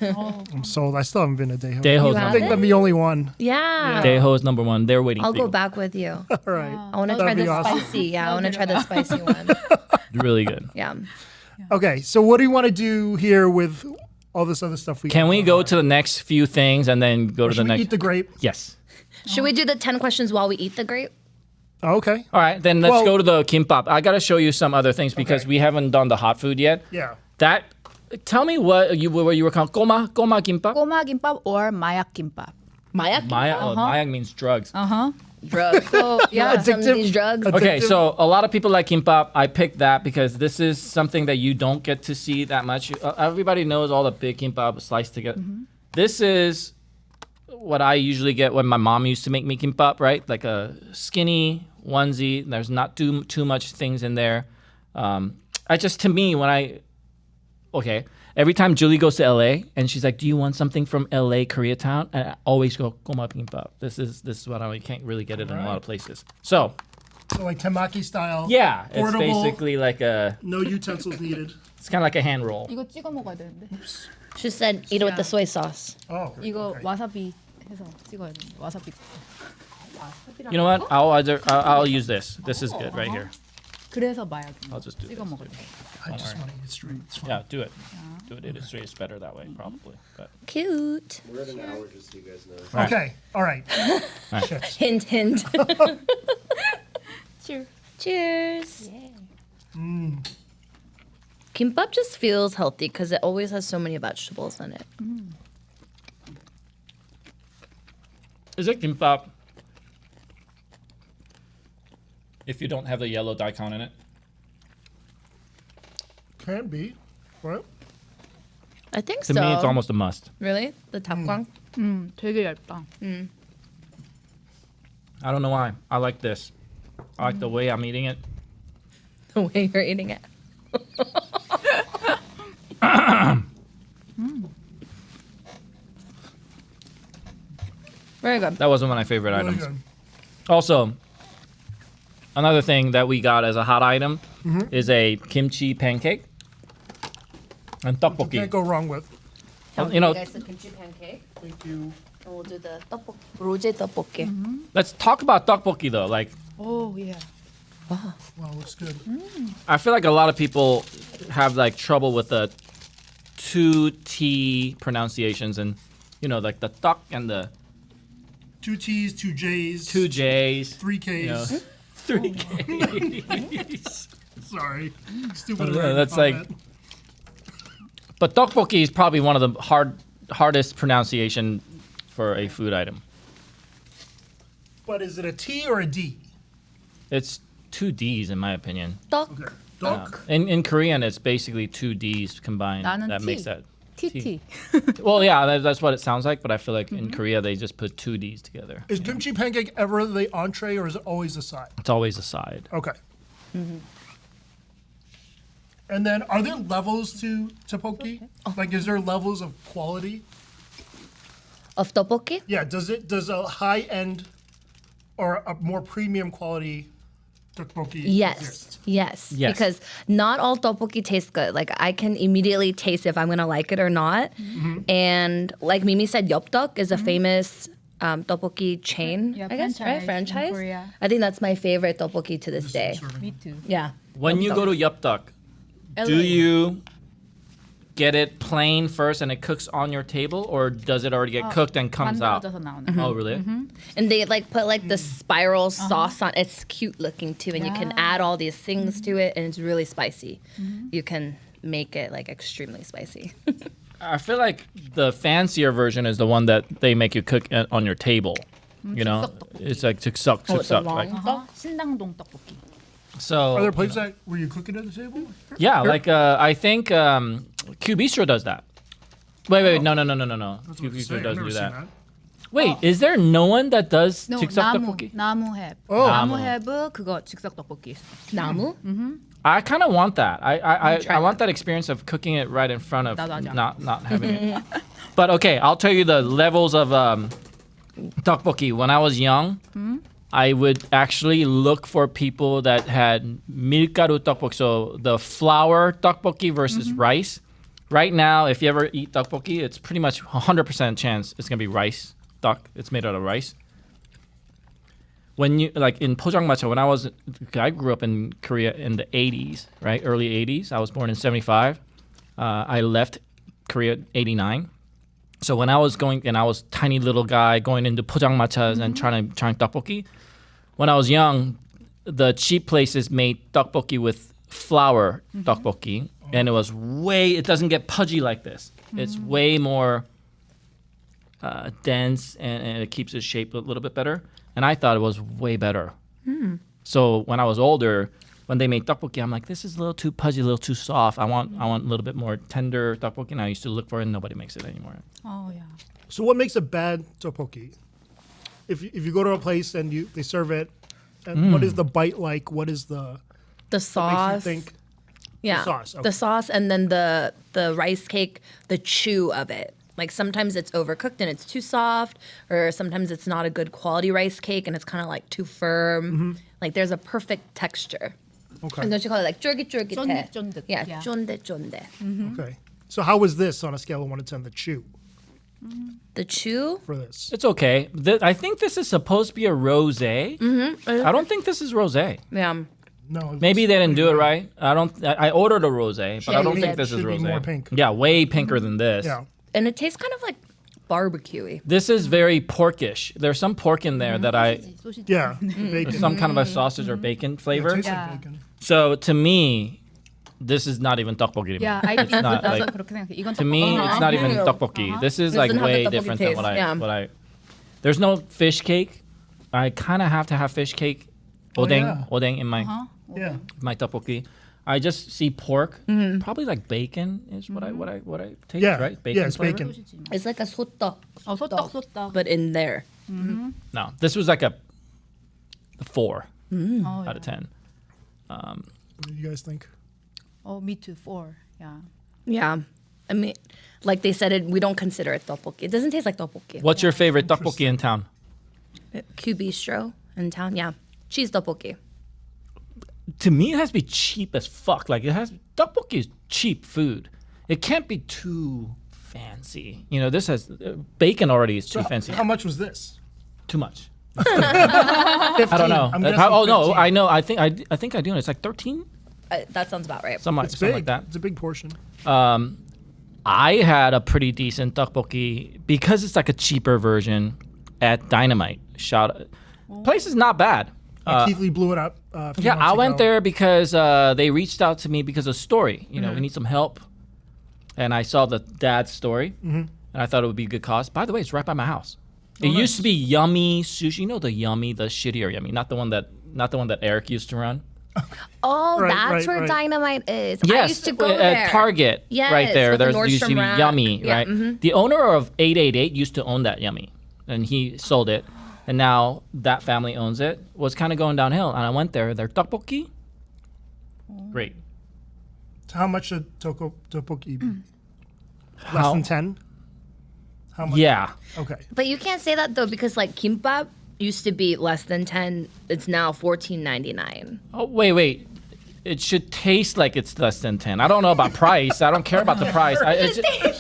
A: I'm sold. I still haven't been to Daeho.
C: Daeho's
A: I
D: have
A: think
C: number
A: I'm the only one.
D: Yeah.
C: Daeho is number 1. They're waiting
D: I'll
C: for
D: go
C: you.
D: back with you.
A: All right.
D: I want to try
A: That'd be
D: the
A: awesome.
D: spicy. Yeah, I want to try the spicy one.
C: Really good.
D: Yeah.
A: Okay, so what do you want to do here with all this other stuff?
C: Can we go to the next few things and then go to the
A: Should we
C: next?
A: eat the grape?
C: Yes.
D: Should we do the 10 questions while we eat the grape?
A: Oh, okay.
C: All right, then let's
A: Well-
C: go to the kimbap. I got to show you some other things because
A: Okay.
C: we haven't done the hot food yet.
A: Yeah.
C: Tell me what you were calling goma kimbap.
B: 꼬마 김밥 or 마약 김밥.
D: Mayak?
C: Mayak means drugs.
D: Drugs.
B: So yeah.
D: Some of these drugs.
C: Okay, so a lot of people like kimbap. I picked that because this is something that you don't get to see that much. Everybody knows all the big kimbap sliced together. This is what I usually get when my mom used to make me kimbap, right? Like a skinny onesie. There's not too much things in there. To me, every time Julie goes to LA and she's like, "Do you want something from LA Koreatown?" And I always go goma kimbap. This is what I can't really get it in a lot of places. So
A: So like temaki style.
C: yeah, it's
A: Portable.
C: basically like
A: No utensils needed.
C: it's kind of like a hand roll.
B: 이거 찍어 먹어야 되는데.
D: She said eat it with the soy sauce.
A: Oh.
B: 이거
A: okay.
B: 와사비 해서 찍어야 되는데. 와사비.
C: You know what? I'll use this. This is good right here.
B: 그래서 마약.
C: I'll just do
B: 찍어
C: this.
B: 먹을 때.
A: I just want to eat it straight. It's fine.
C: Yeah, do it. Do it. It's better that way, probably. But
D: Cute.
E: We're at an hour, just so you guys know.
C: Right.
A: Okay. All right.
D: Hint, hint.
B: Cheers.
D: Cheers. Kimbap just feels healthy because it always has so many vegetables in it.
C: is it kimbap if you don't have the yellow daikon in it?
A: Can be. Right.
D: I think
C: To
D: so.
C: me, it's almost a must.
D: Really? The tapkwang?
B: 되게 얇다.
C: I don't know why. I like this. I like the way I'm eating it.
D: The way you're eating it. Very good.
C: That wasn't one of my favorite
A: Really
C: items.
A: good.
C: Also, another thing that we got as a hot item is a kimchi pancake and tteokbokki.
A: Can't go wrong with.
C: You know,
D: guys the kimchi pancake,
A: Thank you.
D: and we'll do the tteokbokki. Roje tteokbokki.
C: let's talk about tteokbokki though. Like,
B: Oh yeah.
A: Wow, looks good.
C: I feel like a lot of people have like trouble with the two T pronunciations and like the tok and the
A: 2 T's, 2 J's,
C: two J's.
A: 3 K's.
C: You know, 3 K's.
A: Sorry. Stupid.
C: That's like. But tteokbokki is probably one of the hardest pronunciation for a food item.
A: But is it a T or a D?
C: It's two D's in my opinion.
D: Tteok.
A: Okay. Dok.
C: In Korean, it's basically two D's combined.
B: 나는
C: That
B: T.
C: makes that.
B: TT.
C: Well, yeah, that's what it sounds like. But I feel like in Korea they just put two D's together.
A: Is kimchi pancake ever the entree or is it always the side?
C: It's always a side.
A: Okay. And then are there levels to tteokbokki? Like is there levels of quality?
D: Of tteokbokki?
A: Yeah, does a high end or a more premium quality tteokbokki
D: Yes.
A: exist?
D: Yes.
C: Yes.
D: Because not all tteokbokki tastes good. Like I can immediately taste if I'm gonna like it or not. And like Mimi said, Yeopdeok is a famous tteokbokki chain.
B: Yeah,
D: I guess, right?
B: franchise in
D: Franchise.
B: Korea.
D: I think that's my favorite tteokbokki to this day.
B: Me too.
D: Yeah.
C: When you go to Yeopdeok, do you get it plain first and it cooks on your table, or does it already get cooked and comes out?
B: 만들어져서 나오는.
C: Oh, really?
D: And they like put like the spiral sauce on. It's cute looking too, and you can add all these things to it, and it's really spicy. You can make it like extremely spicy.
C: I feel like the fancier version is the one that they make you cook on your table. You know, it's like tukseok,
D: it's a
C: tukseok. Like,
D: long-
B: 신당동 떡볶이.
C: so
A: Are there places that where you cook it at the table?
C: yeah, like I think Q Bistro does that. Wait, no.
A: That's
C: Q
A: what I was
C: Bistro
A: saying. I've
C: doesn't
A: never
C: do
A: seen
C: that. Wait, is there no one that does
B: No,
C: tukseok
B: 나무.
C: tteokbokki?
B: 나무햏.
A: Oh.
B: 나무햏 그거 즉석 떡볶이.
D: Namu?
C: I kind of want that. I
D: try
C: want that experience of cooking it right in front of
B: 나도 하자.
C: not having it. But okay, I'll tell you the levels of tteokbokki. When I was young, I would actually look for people that had milgaru tteokbokki, so the flour tteokbokki versus rice. Right now, if you ever eat tteokbokki, it's pretty much 100% chance it's gonna be rice. It's made out of rice. When you like in Pojangmacha, I grew up in Korea in the 80s, right? Early 80s. I was born in 75. I left Korea 89. So when I was going, and I was tiny little guy going into Pojangmachas and trying tteokbokki. When I was young, the cheap places made tteokbokki with flour tteokbokki, and it doesn't get pudgy like this. It's way more dense, and it keeps its shape a little bit better. And I thought it was way better. So when I was older, when they made tteokbokki, I'm like, this is a little too pudgy, a little too soft. I want a little bit more tender tteokbokki, and I used to look for it, and nobody makes it anymore.
B: Oh yeah.
A: So what makes a bad tteokbokki? If you go to a place and they serve it, and what is the bite like? What is the
D: The sauce.
A: makes you think?
D: Yeah,
A: sauce, okay.
D: the sauce, and then the rice cake, the chew of it. Like sometimes it's overcooked and it's too soft, or sometimes it's not a good quality rice cake and it's kind of like too firm. Like there's a perfect texture.
A: Okay.
D: And don't you call it like 쫄깃쫄깃해?
B: 쫀득쫀득.
D: Yeah,
B: Yeah.
D: 쫀득쫀득.
A: Okay. So how was this on a scale of 1 to 10? The chew
D: The chew.
A: for this.
C: It's okay. I think this is supposed to be a rosé. I don't think this is rosé.
D: Yeah.
A: No.
C: Maybe they didn't do it right. I ordered a rosé, but I don't
D: you
C: think
D: did.
C: this is
A: Should be
C: rosé.
A: more pink.
C: Yeah, way pinker than this.
A: Yeah.
D: And it tastes kind of like barbecue-y.
C: This is very porkish. There's some pork in there that
B: 소시지.
A: Yeah. Bacon.
C: some kind of a sausage or bacon flavor.
A: Tastes
B: Yeah.
A: like bacon.
C: So to me, this is not even tteokbokki to me.
B: Yeah, I
C: It's not
B: 나도
C: like,
B: 그렇게 생각해. 이건
C: to me, it's not even
D: Uh-huh.
C: tteokbokki. This is like
D: Doesn't have
C: way
D: the tteokbokki
C: different than
D: taste,
C: what I. There's no fish cake. I kind of have to have fish cake, odeng,
A: yeah.
C: odeng in my
A: Yeah.
C: my tteokbokki. I just see pork, probably like bacon is what I taste,
A: Yeah.
C: right? Bacon
A: Yeah, it's
C: flavor?
A: bacon.
D: It's like a 소떡.
B: 소떡.
D: But in there.
C: No, this was like a 4
B: Oh,
C: out of 10.
A: What do you guys think?
B: Oh, me too. 4. Yeah.
D: Yeah. I mean, like they said, we don't consider it tteokbokki. It doesn't taste like tteokbokki.
C: What's your favorite tteokbokki in town?
D: Q Bistro in town, yeah. Cheese tteokbokki.
C: To me, it has to be cheap as fuck. Like tteokbokki is cheap food. It can't be too fancy. You know, this has bacon already is too fancy.
A: How much was this?
C: Too much.
A: 15.
C: I don't know.
A: I'm guessing
C: Oh no,
A: 15.
C: I know. I think I do. It's like 13,
D: That sounds about right.
C: something
A: It's
C: like
A: big.
C: that.
A: It's a big portion.
C: I had a pretty decent tteokbokki because it's like a cheaper version at Dynamite. Place is not bad.
A: Keith Lee blew it up. A few
C: Yeah,
A: months
C: I went
A: ago.
C: there because they reached out to me because of story. You know, we need some help, and I saw the dad's story, and I thought it would be a good cause. By the way, it's right by my house. It used to be Yummy Sushi. You know the shittier Yummy, not the one that Eric used to run.
D: Oh,
A: Right,
D: that's
A: right,
D: where
A: right.
D: Dynamite is.
C: Yes,
D: I used to go
C: at
D: there.
C: Target,
D: Yes,
C: right there.
D: with the
C: There used to be
D: Nordstrom rack.
C: Yummy,
D: Yeah,
C: right? The owner of 888 used to own that Yummy, and he sold it, and now that family owns it. Was kind of going downhill, and I went there. Their tteokbokki, great.
A: How much should tteokbokki be? Less
C: How-
A: than 10? How much?
C: Yeah,
A: Okay.
D: But you can't say that though because like kimbap used to be less than 10. It's now $14.99.
C: Oh, wait. It should taste like it's less than 10. I don't know about price. I don't care about the price.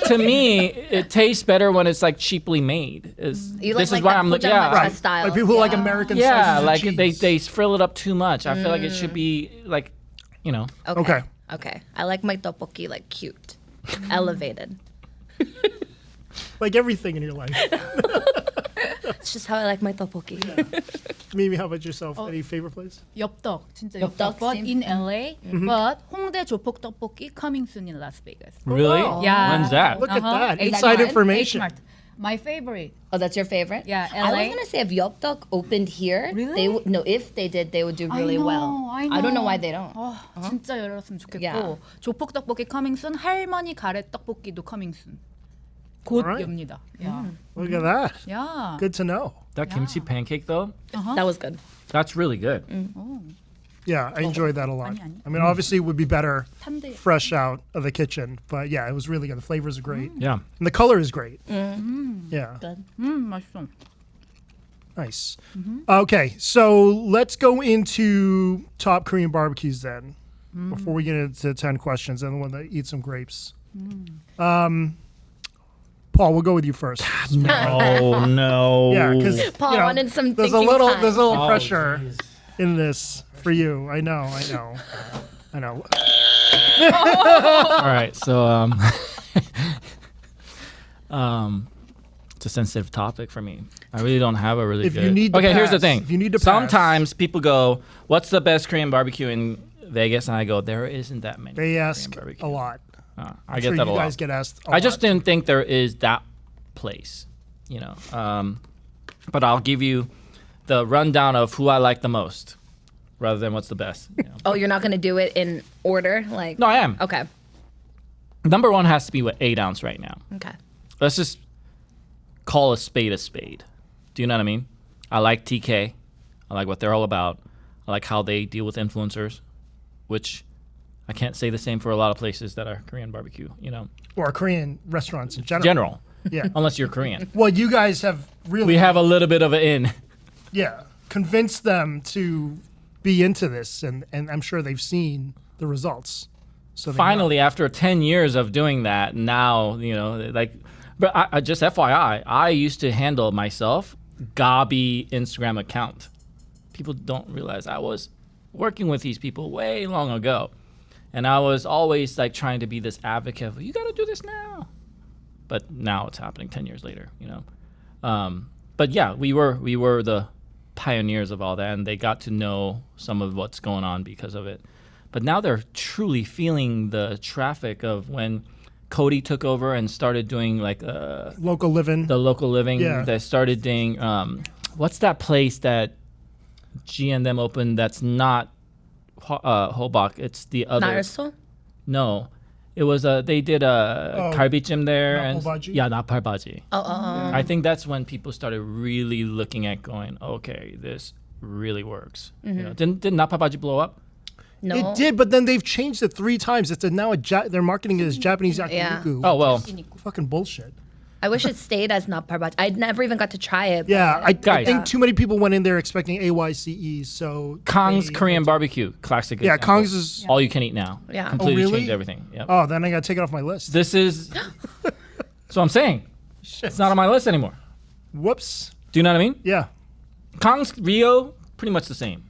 C: To me, it tastes better when it's like cheaply made.
D: You
C: This is
D: like
C: why
D: that
C: I'm looking.
D: 포장마차
C: Yeah,
D: style.
A: Like people who like American
C: yeah.
A: slices
C: Like
A: of
C: they
A: cheese.
C: frill it up too much. I feel like it should be like, you know.
A: Okay.
D: Okay. I like my tteokbokki like cute, elevated.
A: Like everything in your life.
D: It's just how I like my tteokbokki.
A: Mimi, how about yourself? Any favorite place?
B: 엽떡 진짜
D: 엽떡
B: 엽떡. But
D: sim-
B: in LA, but 홍대 조폭 떡볶이 coming soon in Las Vegas.
C: Really?
B: Yeah.
C: When's that?
A: Look at that.
B: H-
A: Inside
B: H-
A: information.
B: H-Mart. My favorite.
D: Oh, that's your favorite?
B: Yeah,
D: I
B: LA.
D: was gonna say if Yoptok opened here,
B: Really?
D: they would no. If they did, they would do really well.
B: I
D: don't know why they don't.
B: 진짜 열었으면 좋겠고
D: Yeah.
B: 조폭 떡볶이 coming soon, 할머니 가래 떡볶이도 coming soon. 곧
A: Alright.
B: 엽니다. Yeah.
A: Look at that.
B: Yeah.
A: Good to know.
C: That kimchi pancake though,
D: That was good.
C: that's really good.
A: Yeah, I enjoyed that a lot.
B: 아니, 아니.
A: I mean, obviously, it would be better
B: 탄대.
A: fresh out of the kitchen, but yeah, it was really good. The flavors are great,
C: Yeah.
A: and the color is great.
B: Mm-hmm.
A: Yeah,
B: 맛있어.
A: nice. Okay, so let's go into top Korean barbecues then, before we get into 10 questions and the one that eats some grapes. Paul, we'll go with you first.
C: Oh no.
A: Yeah, because
D: Paul wanted some
A: there's a
D: thinking
A: little
D: time.
A: there's a little
C: Oh,
A: pressure in this for you. I know. I know.
C: All right. So It's a sensitive topic for me. I really don't have a really
A: If
C: good.
A: you need to
C: okay, here's the
A: pass,
C: thing.
A: if you need to pass.
C: Sometimes people go, "What's the best Korean barbecue in Vegas?" And I go, "There isn't that many."
A: They
C: Korean
A: ask
C: barbecue."
A: a lot.
C: I
A: I'm
C: get
A: sure
C: that a
A: you
C: lot.
A: guys get asked a
C: I just
A: lot.
C: didn't think there is that place, you know. But I'll give you the rundown of who I like the most, rather than what's the best. You know.
D: Oh, you're not gonna do it in order, like?
C: No, I am.
D: Okay.
C: Number one has to be 8 ounce right now.
D: Okay.
C: Let's just call a spade a spade. Do you know what I mean? I like TK. I like what they're all about. I like how they deal with influencers, which I can't say the same for a lot of places that are Korean barbecue, you know.
A: Or Korean restaurants in general.
C: General.
A: Yeah.
C: Unless you're Korean.
A: Well, you guys have really,
C: We have a little bit of an in.
A: yeah, convinced them to be into this, and I'm sure they've seen the results. So they know.
C: Finally, after 10 years of doing that, now, you know, like, but I just FYI, I used to handle myself Gabi Instagram account. People don't realize I was working with these people way long ago. And I was always like trying to be this advocate of, you got to do this now. But now it's happening 10 years later, you know. But yeah, we were the pioneers of all that, and they got to know some of what's going on because of it. But now they're truly feeling the traffic of when Cody took over and started doing like
A: local living.
C: the local living.
A: Yeah.
C: They started doing what's that place that G and them opened that's not Hobak? It's the other.
D: Naruto?
C: No, it was they did a 갈비찜 there
A: Not
C: and
A: Polbaji?
C: yeah, not Parbaji.
D: Oh.
C: I think that's when people started really looking at going, okay, this really works. You know, did not Parbaji blow up?
D: No.
A: It did, but then they've changed it 3 times. It's now they're marketing it as Japanese yakiniku.
C: Oh well,
A: Fucking bullshit.
D: I wish it stayed as not parbat. I never even got to try it.
A: Yeah, I
C: Guys.
A: think too many people went in there expecting AYCE. So
C: Kong's
A: they-
C: Korean barbecue, classic.
A: Yeah,
C: example.
A: Kong's is.
C: all you can eat now.
D: Yeah. Oh,
C: completely
A: really?
C: changed everything. Yep.
A: Oh, then I gotta take it off my list.
C: This is. So I'm saying, it's not on my list anymore.
A: Whoops.
C: Do you know what I mean?
A: Yeah.
C: Kong's Rio, pretty much the same,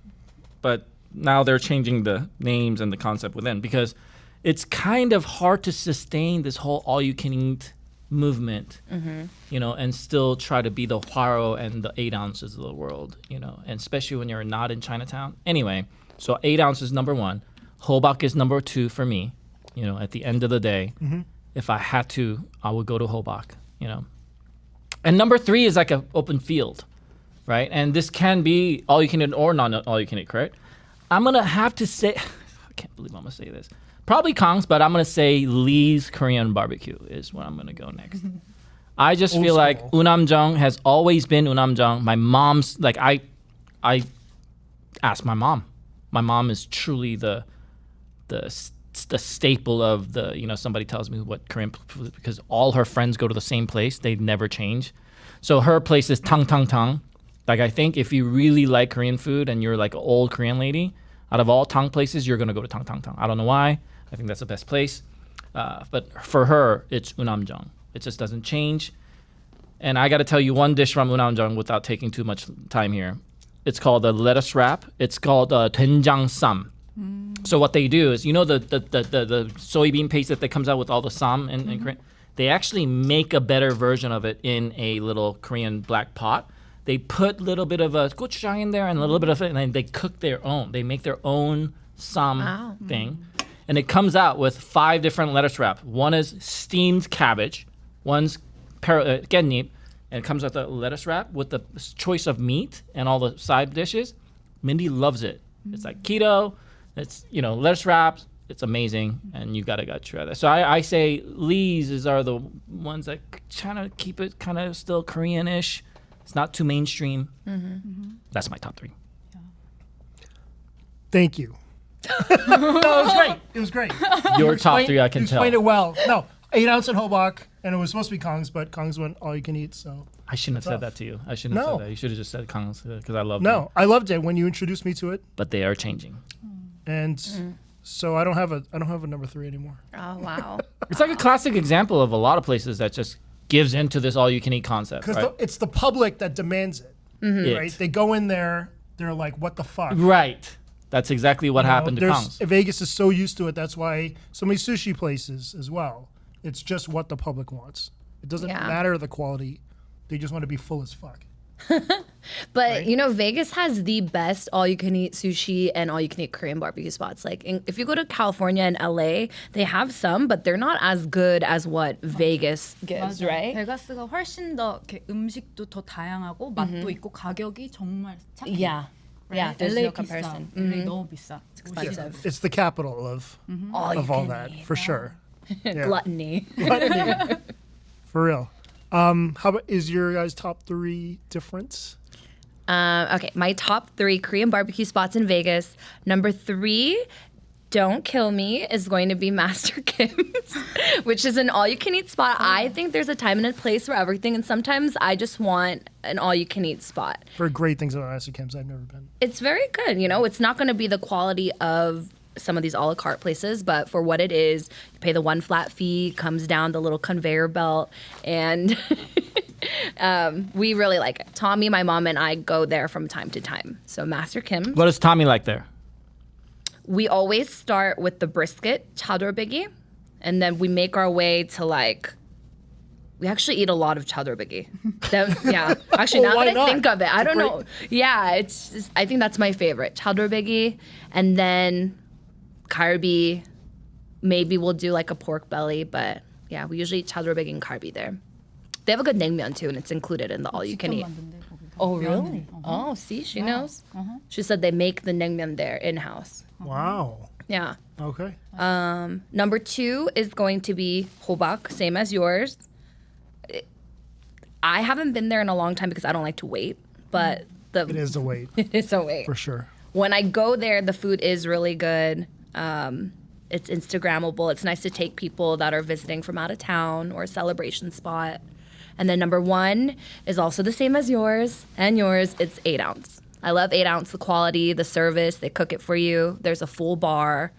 C: but now they're changing the names and the concept within because it's kind of hard to sustain this whole all-you-can-eat movement, you know, and still try to be the Hwaro and the 8 ounces of the world, you know, and especially when you're not in Chinatown. Anyway, so 8 ounces number one, Hobak is number 2 for me. You know, at the end of the day, if I had to, I would go to Hobak, you know. And number 3 is like an open field, right? And this can be all you can eat or not all you can eat, correct? I'm gonna have to say, I can't believe I'm gonna say this. Probably Kong's, but I'm gonna say Lee's Korean barbecue is where I'm gonna go next. I just
A: Old
C: feel like
A: school.
C: Unamjang has always been Unamjang. My mom's like I asked my mom. My mom is truly the staple of the, you know, somebody tells me what Korean food, because all her friends go to the same place. They never change. So her place is Tang Tang Tang. Like I think if you really like Korean food and you're like an old Korean lady, out of all Tang places, you're gonna go to Tang Tang Tang. I don't know why. I think that's the best place. But for her, it's Unamjang. It just doesn't change. And I got to tell you one dish from Unamjang without taking too much time here. It's called a lettuce wrap. It's called doenjang sam. So what they do is, you know, the soybean paste that comes out with all the sam in Korean? They actually make a better version of it in a little Korean black pot. They put a little bit of a gochujang in there and a little bit of it, and then they cook their own. They make their own sam thing. And it comes out with 5 different lettuce wrap. One is steamed cabbage. One's 깻잎. And it comes with a lettuce wrap with the choice of meat and all the side dishes. Mindy loves it. It's like keto. It's, you know, lettuce wraps. It's amazing, and you gotta try that. So I say Lee's are the ones that trying to keep it kind of still Korean-ish. It's not too mainstream. That's my top 3.
A: Thank you. No, it was great. It was great.
C: Your top 3, I can
A: You
C: tell.
A: explained it well. No, 8 ounce in Hobak, and it was supposed to be Kong's, but Kong's went all you can eat. So
C: I shouldn't have said that to you. I shouldn't have
A: No.
C: said that. You should have just said Kong's because I love them.
A: no, I loved it when you introduced me to it,
C: But they are changing.
A: and so I don't have a number 3 anymore.
D: Oh, wow.
C: It's like a classic example of a lot of places that just gives into this all-you-can-eat concept,
A: Because
C: right?
A: it's the public that demands it, right? They go in there, they're like, "What the fuck?"
C: Right. That's exactly what
A: You know,
C: happened to Kong's.
A: Vegas is so used to it. That's why so many sushi places as well. It's just what the public wants. It doesn't
D: Yeah.
A: matter the quality They just want to be full as fuck.
D: But you know, Vegas has the best all-you-can-eat sushi and all-you-can-eat Korean barbecue spots. Like, if you go to California and LA, they have some, but they're not as good as what Vegas gives,
B: 맞아.
D: right?
B: 베가스가 훨씬 더 이렇게 음식도 더 다양하고 맛도 있고 가격이 정말 착해.
D: Yeah. Yeah, there's
B: LA
D: no
B: 비싸.
D: comparison.
B: LA 너무 비싸.
D: Expensive.
A: It's the capital of all that, for sure. Yeah.
D: Gluttony.
A: For real. How about, is your guys' top 3 different?
D: Okay, my top 3 Korean barbecue spots in Vegas. Number 3, don't kill me, is going to be Master Kim's, which is an all-you-can-eat spot. I think there's a time and a place for everything, and sometimes I just want an all-you-can-eat spot.
A: Heard great things about Master Kim's. I've never been.
D: It's very good, you know. It's not going to be the quality of some of these a la carte places, but for what it is, you pay the one flat fee, comes down the little conveyor belt, and we really like it. Tommy, my mom, and I go there from time to time. So Master Kim.
C: What is Tommy like there?
D: We always start with the brisket, chadolbegi, and then we make our way to like. We actually eat a lot of chadolbegi. Yeah, actually,
A: Well,
D: now
A: why
D: that I
A: not?
D: think of it, I don't
A: great-
D: know. Yeah, it's just, I think that's my favorite, chadolbegi, and then kalbi. Maybe we'll do like a pork belly, but yeah, we usually eat chadolbegi and kalbi there. They have a good naengmyeon too, and it's included in the all you can eat. Oh really? Oh, see, she knows. She said they make the naengmyeon there in house.
A: Wow.
D: Yeah.
A: Okay.
D: Number 2 is going to be hobak, same as yours. I haven't been there in a long time because I don't like to wait, but
A: It is a wait,
D: it's a wait.
A: for sure.
D: When I go there, the food is really good. It's Instagrammable. It's nice to take people that are visiting from out of town or a celebration spot. And then number 1 is also the same as yours and yours. It's 8 ounce. I love 8 ounce, the quality, the service. They cook it for you. There's a full bar.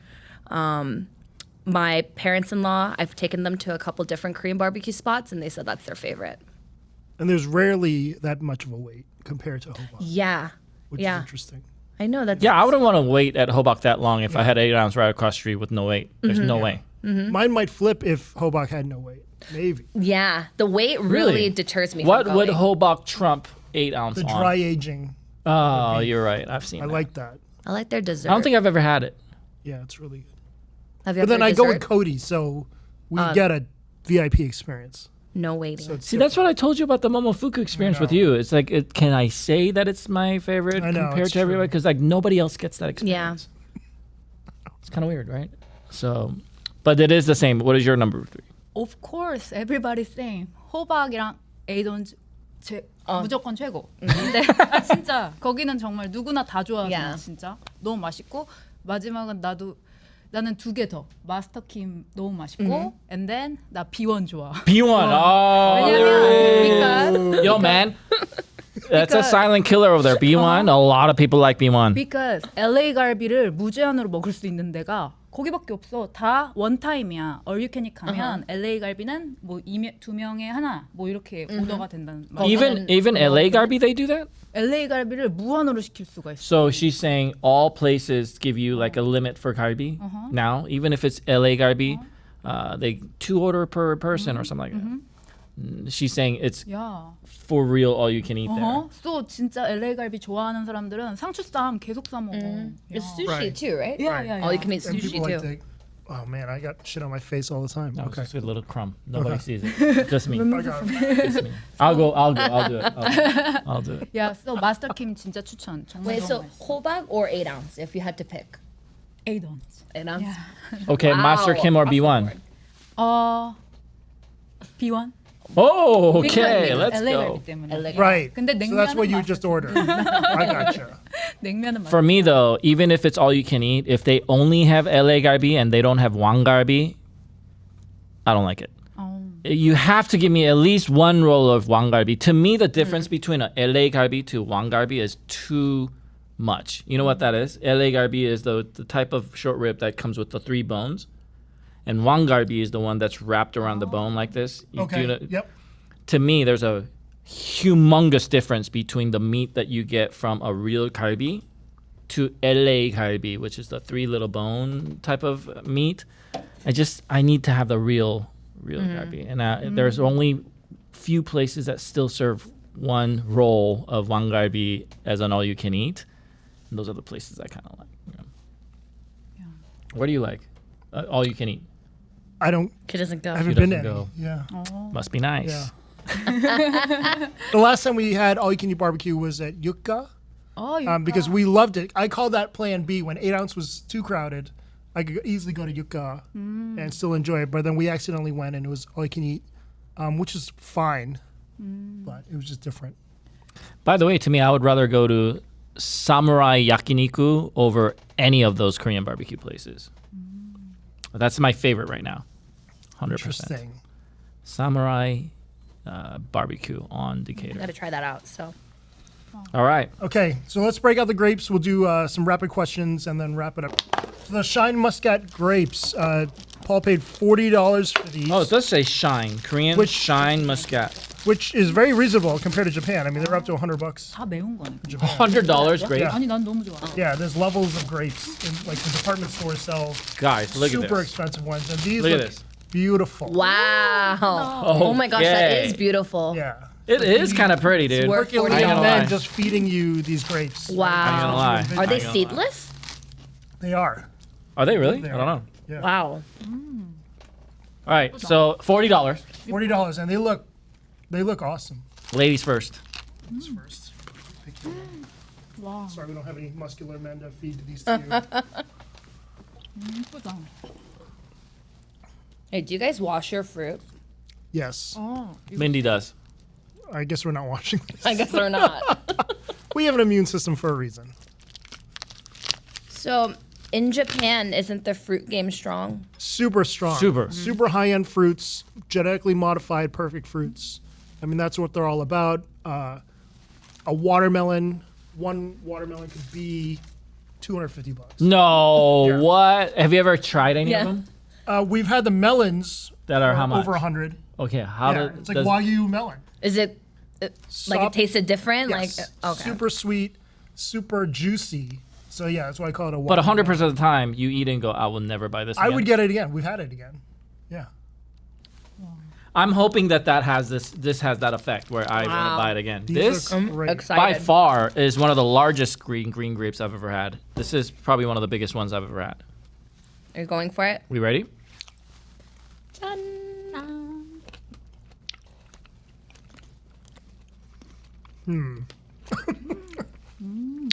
D: My parents-in-law, I've taken them to a couple different Korean barbecue spots, and they said that's their favorite.
A: And there's rarely that much of a wait compared to Hobart,
D: Yeah.
A: which is interesting.
D: I know that's
C: Yeah, I wouldn't want to wait at Hobak that long if I had 8 ounce right across the street with no wait. There's no way.
A: Mine might flip if Hobart had no wait. Maybe.
D: Yeah, the weight really deters me.
C: What
D: from
C: would
D: going.
C: Hobak trump 8 ounce
A: The
C: on?
A: dry aging.
C: Oh, you're right. I've seen
A: I
C: that.
A: like that.
D: I like their dessert.
C: I don't think I've ever had it.
A: Yeah, it's really good.
D: Have you
A: But then
D: had
A: I
D: their
A: go with
D: dessert?
A: Cody, so we get a VIP experience.
D: No waiting.
A: So it's
C: See, that's what I told you about the Momofuku experience with you. It's like, can I say that it's my favorite
A: I know,
C: compared
A: it's
C: to everybody?
A: true.
C: Because like nobody else gets that
D: Yeah.
C: experience. It's kind of weird, right? So, but it is the same. What is your number 3?
B: Of course, everybody same. 호박이랑 에이돈 무조건 최고. 근데 진짜 거기는 정말 누구나 다 좋아하잖아.
D: Yeah.
B: 진짜 너무 맛있고 마지막은 나는 2개 더. 마스터킴 너무 맛있고, and then 나 B1 좋아.
C: B1. Oh,
B: 왜냐면
C: yo, man. That's a
B: because-
C: silent killer over there. B1. A lot of people like B1.
B: because LA 갈비를 무제한으로 먹을 수 있는 데가 거기밖에 없어. 다 원타임이야. All you can eat 가면 LA 갈비는 뭐 2명에 하나 뭐 이렇게 오더가 된다는 말.
C: Even LA Garbi, they do that?
B: LA 갈비를 무한으로 시킬 수가 있어.
C: So she's saying all places give you like a limit for Garbi now, even if it's LA Garbi, they 2 order per person or something like that. She's saying it's
B: 야.
C: for real all you can eat there.
B: So 진짜 LA 갈비 좋아하는 사람들은 상추 쌈 계속 싸 먹어.
D: It's sushi
A: Right.
D: too, right?
B: Yeah, yeah,
D: All you
B: yeah.
D: can eat
A: And
D: sushi
A: people
D: too.
A: like to, oh man, I got shit on my face all the time.
C: That was
A: Okay.
C: just a little crumb. Nobody sees it. Just me.
A: I got it.
C: Just me. I'll do it. I'll do it.
B: 야, so 마스터킴 진짜 추천. 정말
D: Wait, so
B: 너무 맛있어.
D: hobak or 8 ounce if you had to pick?
B: 에이돈.
D: 8 ounce?
C: Okay, Master Kim or B1?
B: B1.
C: Oh, okay, let's
B: LA
C: go.
B: 갈비 때문에.
A: Right.
B: 근데
A: So that's what
B: 냉면은
A: you just ordered. I gotcha.
B: 냉면은
C: For me though, even if it's all you can eat, if they only have LA Garbi and they don't have Wang Garbi, I don't like it. You have to give me at least 1 roll of Wang Garbi. To me, the difference between a LA Garbi to Wang Garbi is too much. You know what that is? LA Garbi is the type of short rib that comes with the 3 bones. And Wang Garbi is the one that's wrapped around the bone like this. You
A: Okay.
C: do know-
A: Yep.
C: To me, there's a humongous difference between the meat that you get from a real galbi to LA galbi, which is the 3 little bone type of meat. I need to have the real galbi. And there's only few places that still serve one roll of wangalbi as an all-you-can-eat. And those are the places I kind of like.
B: Yeah.
C: What do you like? All-you-can-eat.
A: I don't.
D: She doesn't go.
A: I haven't been to
C: doesn't
A: any.
C: go.
A: Yeah.
C: Must be nice.
A: Yeah. The last time we had all you can eat barbecue was at Yucca.
B: Oh, you
A: Because we loved it. I called that Plan B when 8 ounce was too crowded. I could easily go to Yucca and still enjoy it. But then we accidentally went and it was all you can eat, which is fine, but it was just different.
C: By the way, to me, I would rather go to Samurai Yakiniku over any of those Korean barbecue places. That's my favorite right now. 100%.
A: Interesting.
C: Samurai barbecue on Decatur.
D: Got to try that out. So
C: All right.
A: Okay, so let's break out the grapes. We'll do some rapid questions and then wrap it up. So the Shine Muscat grapes, Paul paid $40 for these.
C: Oh, it does say Shine. Korean
A: Which-
C: Shine Muscat.
A: Which is very reasonable compared to Japan. I mean, they're up to $100.
B: 다 매운 거네.
C: $100 grape.
A: Yeah.
B: 아니 난 너무 좋아.
A: Yeah, there's levels of grapes. In, like the department stores sell
C: Guys, look at
A: super
C: this.
A: expensive ones, and these
C: Look at
A: look
C: this.
A: beautiful.
D: wow. Oh my gosh, that
C: Okay.
D: is beautiful.
A: Yeah,
C: It is kind of pretty, dude.
D: Worth
A: Herculean
C: I ain't gonna
A: men
C: lie.
A: just feeding you these grapes.
C: I ain't gonna
D: Wow.
C: lie.
D: Are they
C: I ain't gonna lie.
D: seedless?
A: They are.
C: Are they really?
A: They
C: I don't
A: are.
C: know.
A: Yeah.
D: Wow.
C: All right, so $40.
A: $40, and they look awesome.
C: Ladies first.
A: This first. Thank you.
B: 와,
A: Sorry, we don't have any muscular men to feed these to you.
B: 예쁘다.
D: Hey, do you guys wash your fruit?
A: Yes,
B: 어,
C: Mindy does.
A: I guess we're not watching this.
D: I guess they're not.
A: We have an immune system for a reason.
D: So, in Japan, isn't the fruit game strong?
A: Super strong.
C: Super.
A: high-end fruits, genetically modified, perfect fruits. I mean, that's what they're all about. A watermelon, one watermelon could be $250.
C: No,
A: Yeah.
C: what? Have you ever tried any
D: Yeah.
C: of them?
A: We've had the melons
C: That are how much?
A: over 100.
C: Okay, how
A: Yeah,
C: do
A: it's like
C: does-
A: Wagyu melon.
D: Is it like
A: Soft-
D: it tasted different?
A: Yes.
D: Like okay.
A: Super sweet, super juicy. So yeah, that's why I call it a.
C: But
A: Wagyu
C: 100%
A: melon.
C: of the time, you eat it and go, I will never buy this
A: I
C: again.
A: would get it again. We've had it again. Yeah.
C: I'm hoping that has this has that effect where I want to
D: Wow.
C: buy it again.
A: These
C: This
A: are great.
D: Excited.
C: by far is one of the largest green grapes I've ever had. This is probably one of the biggest ones I've ever had.
D: Are you going for it?
C: We ready?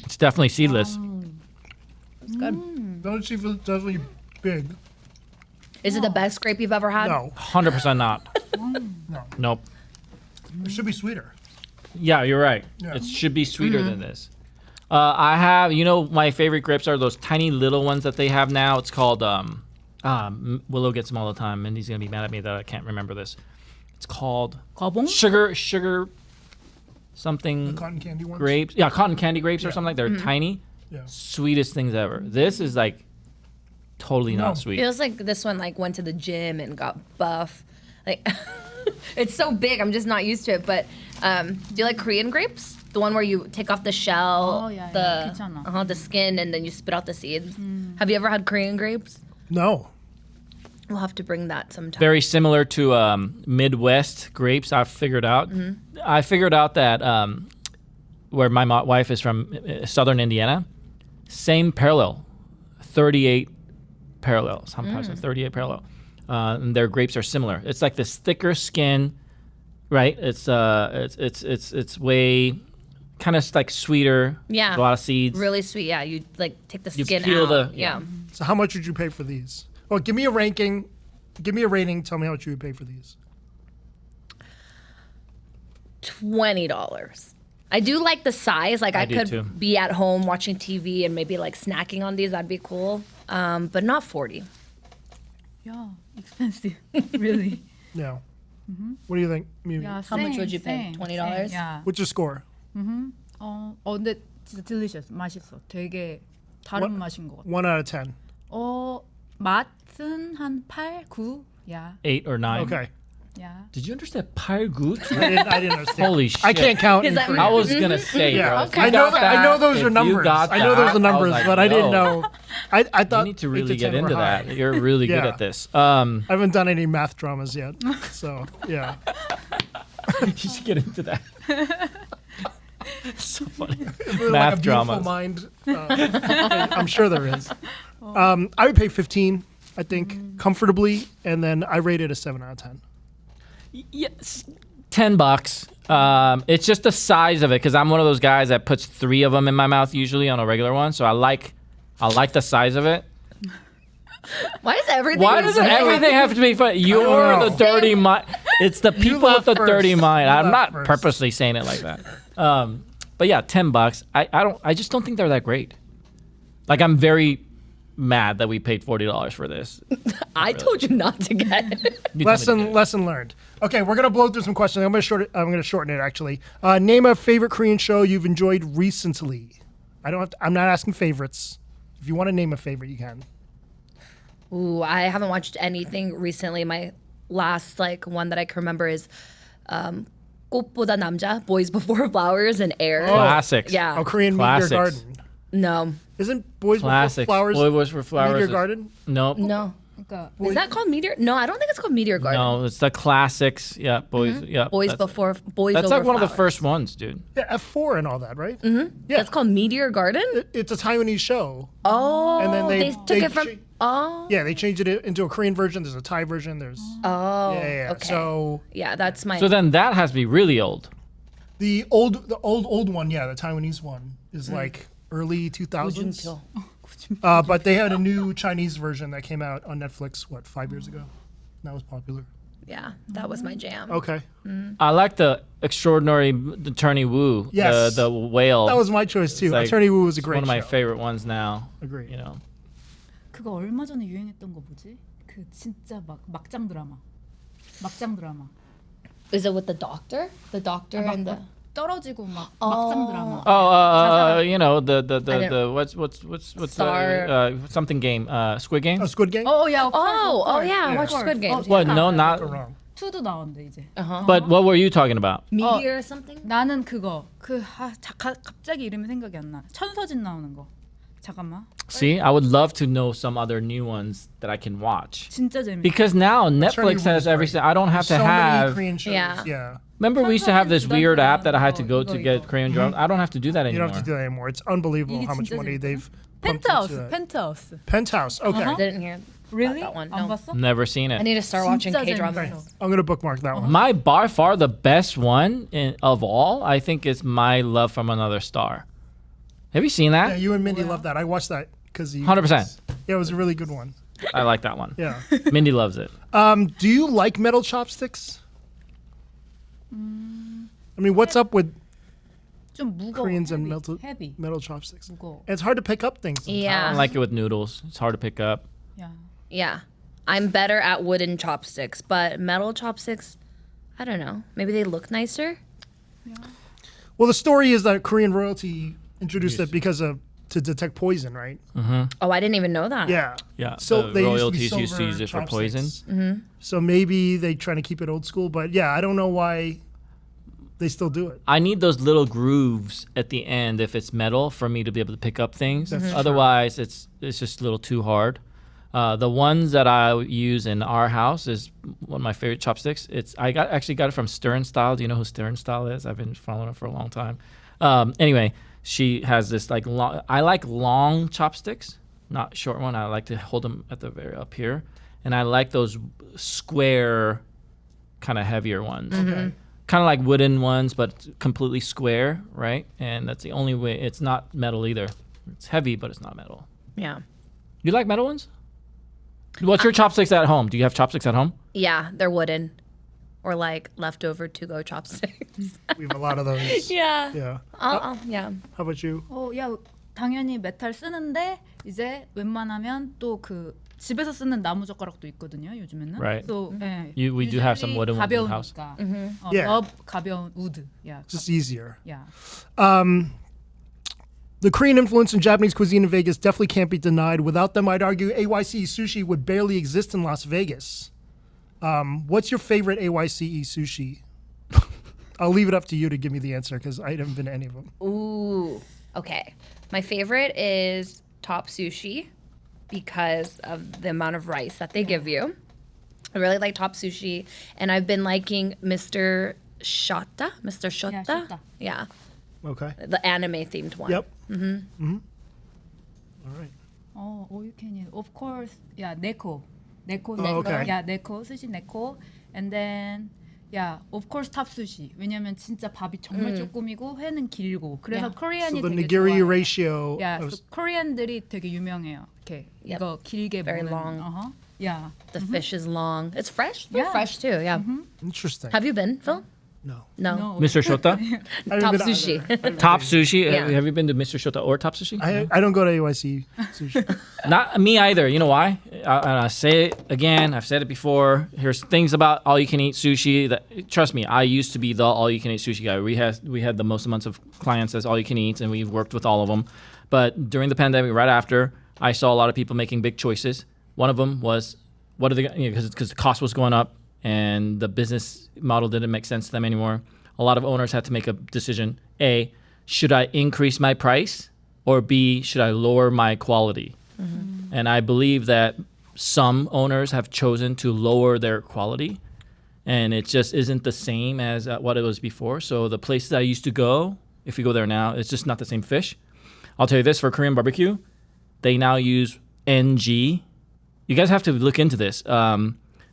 C: It's definitely seedless.
D: It's good.
A: Don't see if it's definitely big.
D: Is it the best grape you've ever had?
A: No,
C: 100% not.
A: no.
C: Nope.
A: It should be sweeter.
C: Yeah, you're right.
A: Yeah.
C: It should be sweeter than this. I have, my favorite grapes are those tiny little ones that they have now. It's called, Willow gets them all the time, and he's going to be mad at me that I can't remember this. It's called
B: 거봉?
C: sugar something
A: Cotton candy ones.
C: grapes. Yeah, cotton candy grapes or
A: Yeah.
C: something. They're tiny.
A: Yeah.
C: Sweetest things ever. This is like totally
A: No.
C: not sweet.
D: Feels like this one like went to the gym and got buff. Like it's so big, I'm just not used to it. But do you like Korean grapes? The one where you take off the shell,
B: Oh, yeah,
D: the
B: 괜찮아.
D: the skin, and then you spit out the seeds. Have you ever had Korean grapes?
A: No.
D: We'll have to bring that sometime.
C: Very similar to Midwest grapes. I figured out. I figured out that where my wife is from, southern Indiana, same parallel, 38 parallels. Sometimes 38 parallel, and their grapes are similar. It's like this thicker skin, right? It's way kind of like sweeter.
D: Yeah.
C: a lot of seeds.
D: Really sweet. Yeah, you like take the
C: You
D: skin
C: peel
D: out.
C: the-
D: yeah.
A: So how much would you pay for these? Well, give me a ranking. Give me a rating. Tell me how much you would pay for these.
D: $20. I do like the size. Like I
C: do
D: could
C: too.
D: be at home watching TV and maybe like snacking on these. That'd be cool. But not 40.
B: Yeah, expensive. really.
A: Yeah. What do you think, Mimi?
B: Yeah,
D: How much would you pay? $20?
B: Yeah.
A: What's your score?
B: 근데 진짜 delicious. 맛있어. 되게 다른 맛인 것 같아.
A: 1 out of 10.
B: 맛은 한 8, 9. Yeah.
C: 8 or 9.
A: Okay.
B: Yeah.
C: Did you understand 팔굿?
A: I didn't understand.
C: Holy shit!
A: I can't count.
D: Is
A: in
D: that
A: Korean.
C: I was gonna say,
A: Yeah.
C: bro.
A: Okay. I know those are numbers. I know those are numbers, but I didn't know. I
C: You
A: thought
C: need to
A: 8
C: really get
A: 10 were
C: into
A: high.
C: that. You're really good
A: Yeah.
C: at this.
A: I haven't done any math dramas yet, so yeah.
C: You should get into that. So funny.
A: Really
C: Math
A: like a beautiful
C: dramas.
A: mind. I'm sure there is. I would pay 15, I think, comfortably, and then I rate it a 7 out of 10.
C: Yes, $10. It's just the size of it because I'm one of those guys that puts 3 of them in my mouth usually on a regular one. So I like the size of it.
D: Why is everything?
C: Why does everything have to be fun? You're
A: know.
C: the dirty mind. It's the people with the
A: laugh
C: dirty
A: first.
C: mind.
A: You
C: I'm
A: laugh
C: not
A: first.
C: purposely saying it like that. But yeah, $10. I just don't think they're that great. Like I'm very mad that we paid $40 for this.
D: I told you not to get it.
C: You told me to do it.
A: Lesson learned. Okay, we're gonna blow through some questions. I'm gonna shorten it actually. Name a favorite Korean show you've enjoyed recently. I'm not asking favorites. If you want to name a favorite, you can.
D: Ooh, I haven't watched anything recently. My last one that I can remember is 꽃보다 남자, Boys Before Flowers, and Air.
C: Classics.
D: Yeah.
A: Oh, Korean
C: Classics.
A: Meteor Garden.
D: No.
A: Isn't Boys
C: Classics.
A: Before Flowers
C: Boys Before Flowers
A: Meteor
C: is-
A: Garden?
C: Nope.
D: No.
B: 그러니까
D: Is that called Meteor? No, I don't think it's called Meteor Garden.
C: No, it's the classics. Yeah, boys. Yeah,
D: Boys
C: that's-
D: Before Boys
C: That's
D: Over
C: like one of the
D: Flowers.
C: first ones, dude.
A: Yeah, F4 and all that, right? Mm-hmm. Yeah,
D: That's called Meteor Garden?
A: it's a Taiwanese show.
D: Oh.
A: And then they
D: took it from. Oh.
A: Yeah, they changed it into a Korean version. There's a Thai version. There's
D: Oh.
A: yeah.
D: Okay.
A: So
D: Yeah, that's my.
C: So then that has to be really old.
A: the old one, yeah, the Taiwanese one is like early 2000s. But they had a new Chinese version that came out on Netflix 5 years ago. That was popular.
D: Yeah, that was my jam.
A: Okay,
C: I like the extraordinary Attorney Woo.
A: Yes.
C: The whale.
A: that was my choice too.
C: like-
A: Attorney Woo was a
C: It's
A: great
C: one of my
A: show.
C: favorite ones now.
A: Agree.
C: You know.
B: 그거 얼마 전에 유행했던 거 뭐지? 그 진짜 막 막장 드라마. 막장 드라마.
D: Is it with the doctor? The doctor
B: 막,
D: and the.
B: 막 떨어지고 막 막장 드라마.
C: Oh, you know the
D: didn't-
C: what's
D: Star-
C: something game? Squid Game.
A: Oh, Squid Game.
B: 어, 야,
D: Oh, yeah, I
A: Yeah.
D: watched Squid Games.
C: What? No,
A: You're
C: not.
A: wrong.
B: 2도 나온대 이제.
C: But what were you talking about?
D: Meteor or something?
B: 나는 그거 갑자기 이름이 생각이 안 나. 천서진 나오는 거. 잠깐만.
C: See, I would love to know some other new ones that I can watch.
B: 진짜 재밌어.
C: Because now
A: Attorney
C: Netflix
A: Woo
C: has
A: is
C: everything.
A: great.
C: I don't have
A: So
C: to
A: many
C: have.
A: Korean shows.
D: Yeah.
A: Yeah.
C: Remember, we used to have this
B: Sometimes
C: weird
B: you
C: app that I had to
B: don't
C: go
B: know.
C: to get Korean drama. I don't have to do that
A: You
C: anymore.
A: don't have to do that anymore. It's unbelievable
B: 이게
A: how much
B: 진짜
A: money
B: 재밌다.
A: they've pumped
B: 펜트하우스.
A: into that.
B: 펜트하우스.
A: Penthouse. Okay.
D: Didn't hear
B: Really?
D: that one.
B: 안
D: No.
B: 봤어?
C: Never seen
D: I
C: it.
D: need to start watching
B: 진짜
D: K-dramas.
B: 재밌어.
A: I'm gonna bookmark that one.
C: My by far the best one of all, I think, is My Love from Another Star. Have you seen
A: Yeah,
C: that?
A: you and Mindy love that. I watched that because
C: 100%.
A: Yeah, it was a really good one.
C: I like that one.
A: Yeah.
C: Mindy loves it.
A: Do you like metal chopsticks? I mean, what's up with
B: 좀 무거워.
A: Koreans and
B: heavy.
A: metal chopsticks?
B: 무거워.
A: It's hard to pick up things. sometimes.
C: I
D: Yeah.
C: like it with noodles. It's hard to pick up.
B: 야.
D: Yeah. I'm better at wooden chopsticks, but metal chopsticks, I don't know. Maybe they look nicer.
A: Well, the story is that Korean royalty introduced it because of to detect poison, right?
D: Oh, I didn't even know that.
A: Yeah.
C: Yeah.
A: So
C: the
A: they
C: royalties
A: used
C: used
A: to
C: to
A: be
C: use it
A: silver
C: for poison.
A: chopsticks. So maybe they trying to keep it old school, but yeah, I don't know why they still do it.
C: I need those little grooves at the end if it's metal for me to be able to pick up things.
A: That's true.
C: Otherwise, it's just a little too hard. The ones that I use in our house is one of my favorite chopsticks. I actually got it from Stern Style. Do you know who Stern Style is? I've been following her for a long time. Anyway, she has this long. I like long chopsticks, not short one. I like to hold them at the very up here, and I like those square, kind of heavier ones.
A: Okay.
C: Kind of like wooden ones, but completely square, right? And that's the only way. It's not metal either. It's heavy, but it's not metal.
D: Yeah.
C: You like metal ones? What's your chopsticks at home? Do you have chopsticks at home?
D: Yeah, they're wooden. Or like leftover to-go chopsticks.
A: We have a lot of those.
D: yeah.
A: Yeah.
D: Yeah.
A: How about you?
B: 야, 당연히 메탈 쓰는데 이제 웬만하면 또 그 집에서 쓰는 나무 젓가락도 있거든요, 요즘에는.
C: Right.
B: So, 예,
C: We do have some
B: usually
C: wooden ones in the house.
B: 가벼우니까.
A: Yeah.
B: 러브 가벼운 우드. 야.
A: Just easier.
B: 야.
A: The Korean influence in Japanese cuisine in Vegas definitely can't be denied. Without them, I'd argue AYCE sushi would barely exist in Las Vegas. What's your favorite AYCE sushi? I'll leave it up to you to give me the answer because I haven't been to any of them.
D: Ooh. Okay. My favorite is Top Sushi because of the amount of rice that they give you. I really like Top Sushi, and I've been liking Mr. Shota, Mr. Shota.
B: Shota.
D: Yeah,
A: Okay.
D: the anime themed one.
A: Yep. Mm-hmm. All right.
B: Oh, all you can eat. Of course, yeah, neko. Neko.
A: Oh, okay.
B: Yeah, neko. Sushi neko. And then, yeah, of course, 탑 sushi. 왜냐면 진짜 밥이 정말 조금이고 회는 길고. 그래서
D: Yeah.
B: 코리안이
A: So the
B: 되게
A: nigiri
B: 좋아해요.
A: ratio.
B: Yeah,
A: of-
B: so 코리안들이 되게 유명해요. 이렇게
D: Yep.
B: 이거 길게
D: Very
B: 먹는.
D: long.
B: Uh-huh. Yeah.
D: The fish is long. It's fresh. They're
B: Yeah.
D: fresh too. Yeah.
A: Interesting.
D: Have you been, Phil?
A: No.
D: No.
B: No.
C: Mr. Shota?
A: I haven't
D: Top
A: been
D: sushi.
A: either.
C: Top Sushi?
D: Yeah.
C: Have you been to Mr. Shota or Top Sushi?
A: I don't go to AYC sushi.
C: Not me either. You know why? I say it again. I've said it before. Here's things about all-you-can-eat sushi. That trust me, I used to be the all-you-can-eat sushi guy. We had the most amounts of clients as all-you-can-eat, and we've worked with all of them. But during the pandemic, right after, I saw a lot of people making big choices. One of them was, what are they? Because the cost was going up and the business model didn't make sense to them anymore. A lot of owners had to make a decision. A, should I increase my price? Or B, should I lower my quality? And I believe that some owners have chosen to lower their quality, and it just isn't the same as what it was before. So the places I used to go, if you go there now, it's just not the same fish. I'll tell you this, for Korean barbecue, they now use NG. You guys have to look into this.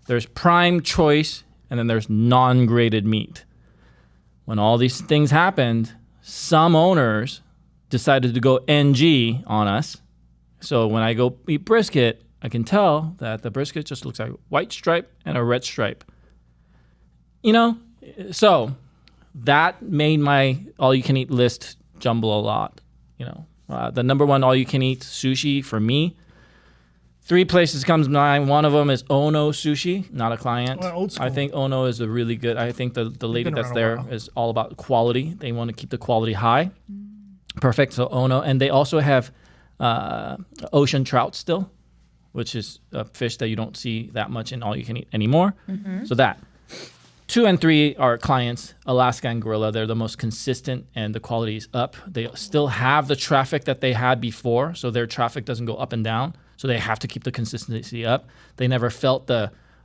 C: There's prime choice, and then there's non-graded meat. When all these things happened, some owners decided to go NG on us. So when I go eat brisket, I can tell that the brisket just looks like white stripe and a red stripe. You know? So that made my all-you-can-eat list jumble a lot. You know, the number one all-you-can-eat sushi for me, 3 places comes to mind. One of them is Ono Sushi, not a client.
A: Well, old school.
C: I think Ono is a really good. I think the lady
A: been
C: that's
A: around a
C: there
A: while.
C: is all about quality. They want to keep the quality high. Perfect. So Ono, and they also have ocean trout still, which is a fish that you don't see that much in all you can eat anymore. So that. 2 and 3 are clients, Alaska and Gorilla. They're the most consistent and the quality is up. They still have the traffic that they had before, so their traffic doesn't go up and down. So they have to keep the consistency up. They never felt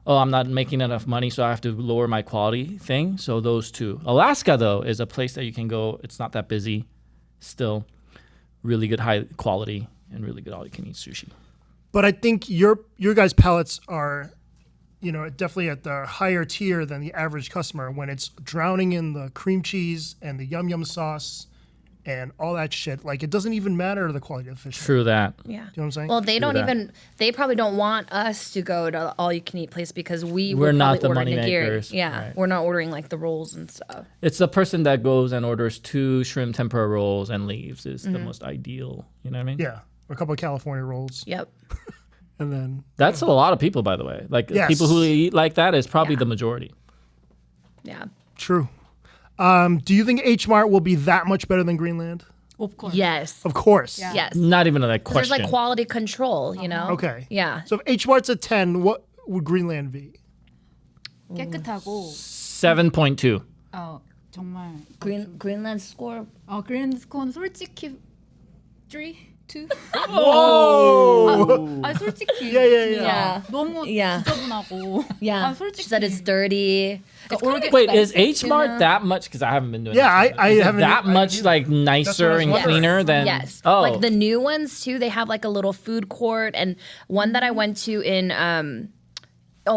C: I'm not making enough money, so I have to lower my quality thing. So those 2. Alaska, though, is a place that you can go. It's not that busy. Still really good high quality and really good all-you-can-eat sushi.
A: But I think your guys' palates are, definitely at the higher tier than the average customer when it's drowning in the cream cheese and the yum yum sauce and all that shit. Like, it doesn't even matter the quality of the fish.
C: True that.
D: Yeah.
A: You know what I'm saying?
D: Well, they
C: True that.
D: they probably don't want us to go to all you can eat place because we're
C: We're not
D: probably
C: the
D: ordering
C: money
D: nigiri.
C: makers.
D: Yeah.
C: Right.
D: We're not ordering like the rolls and stuff.
C: It's the person that goes and orders 2 shrimp tempura rolls and leaves is the most ideal. You know what I mean?
A: Yeah. A couple of California rolls.
D: Yep.
A: And then,
C: That's a lot of people, by the way. Like,
A: Yes.
C: people who eat like that is probably
D: Yeah.
C: the majority.
D: Yeah.
A: true. Do you think H Mart will be that much better than Greenland?
B: Of course.
D: Yes.
A: Of course.
B: Yeah.
D: Yes.
C: Not even a
D: There's
C: question.
D: like quality control, you know?
A: Okay.
D: Yeah.
A: So if H Mart's a 10, what would Greenland be?
B: 깨끗하고
C: 7.2.
B: 정말
D: Greenland score.
B: 그랜드 스코어는 솔직히 3, 2.
A: Whoa!
B: 솔직히
A: Yeah.
D: Yeah.
B: 너무
D: Yeah.
B: 지저분하고
D: Yeah.
B: 솔직히
D: She said it's dirty. It's kind of
C: Wait, is
D: expensive,
C: H
D: you
C: Mart
D: know?
C: that much? Because I haven't been doing
A: Yeah,
C: that.
A: I
C: Is it
A: haven't-
C: that
A: I
C: much
A: didn't-
C: like nicer
A: was
C: and
A: wondering.
C: cleaner than.
D: Yes.
C: Oh,
D: Like the new ones too, they have like a little food court, and one that I went to in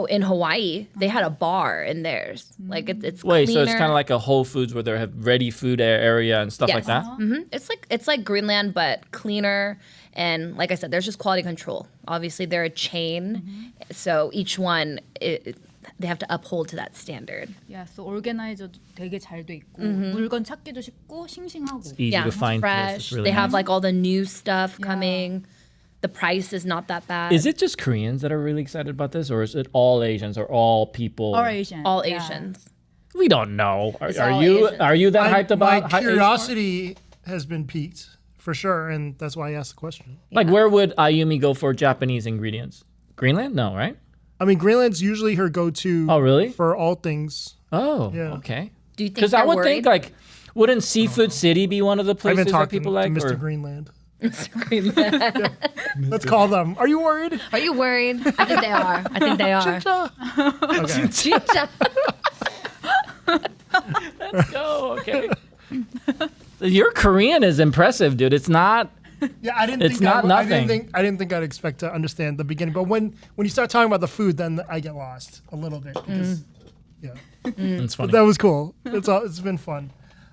D: in Hawaii, they had a bar in theirs. Like it's
C: wait,
D: cleaner.
C: so it's kind of like a Whole Foods where they have ready food area and stuff like that.
D: It's like Greenland but cleaner, and like I said, there's just quality control. Obviously, they're a chain, so each one they have to uphold to that standard.
B: so organized 되게 잘 돼 있고 물건 찾기도 쉽고 싱싱하고.
C: Easy
D: Yeah,
C: to find. place.
D: fresh.
C: It's really
D: They
C: nice.
D: have like all the new stuff coming. The price is not that bad.
C: Is it just Koreans that are really excited about this, or is it all Asians or all people?
B: All Asian.
D: all
B: yeah.
D: Asians?
C: We don't know.
D: It's
C: Are
D: all
C: you?
D: Asian.
C: Are you that hyped
A: My
C: about?
A: curiosity has been piqued for sure, and that's why I asked the question.
C: Like, where would Ayumi go for Japanese ingredients? Greenland? No, right?
A: I mean, Greenland's usually her go-to.
C: Oh, really?
A: For all things.
C: Oh,
A: Yeah.
C: okay.
D: Do you think?
C: Because I
D: they're
C: would
D: worried?
C: think like, wouldn't Seafood City be one of the
A: I've
C: places
A: been
C: that
A: talking
C: people
A: to
C: like?
A: Mr.
C: or-
A: Greenland.
D: Greenland.
A: Let's call them. Are you worried?
D: Are you worried? I think they are. I think they are.
A: Okay.
D: Chicha.
C: Let's go. Okay. Your Korean is impressive, dude. It's not.
A: Yeah, I didn't.
C: It's
A: think
C: not
A: I
C: nothing.
A: didn't think I'd expect to understand the beginning, but when you start talking about the food, then I get lost a little bit. Because, yeah,
C: It's funny.
A: but that was cool. It's been fun.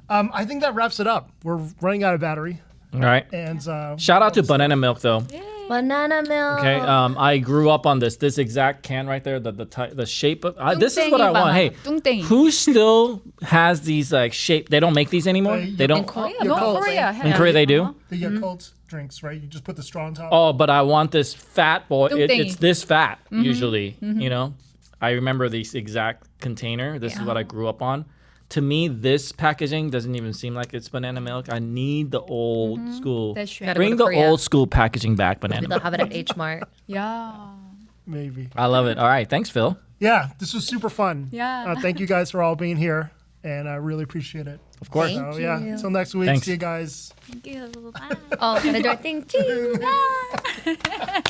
A: I think that wraps it up. We're running out of battery,
C: All right.
A: and
C: Shout out to banana milk though.
D: Banana milk.
C: Okay. I grew up on this exact can right there. The shape of this is what I want. Hey,
B: 뚱땡이.
C: who still has these like shape? They don't make these anymore. They don't.
D: Korea?
B: No,
A: Yakult.
B: Korea.
C: In Korea they do.
A: the Yakult drinks, right? You just put the straw on top.
C: Oh, but I want this fat boy.
B: 뚱땡이.
C: It's this fat usually. You know, I remember this exact container. This is what I grew up on. To me, this packaging doesn't even seem like it's banana milk. I need the old school.
B: That's right.
D: Gotta
C: Bring
D: go
C: the
D: to Korea.
C: old school packaging back, banana
D: They'll
C: milk.
D: have it at H Mart.
B: Yeah.
A: Maybe.
C: I love it. All right, thanks, Phil.
A: Yeah, this was super fun.
B: Yeah.
A: Thank you guys for all being here, and I really appreciate it.
C: Of course.
A: So yeah, until next week.
C: Thanks.
A: See you guys.
B: Thank you. Bye.
D: Oh, can I do a thank you?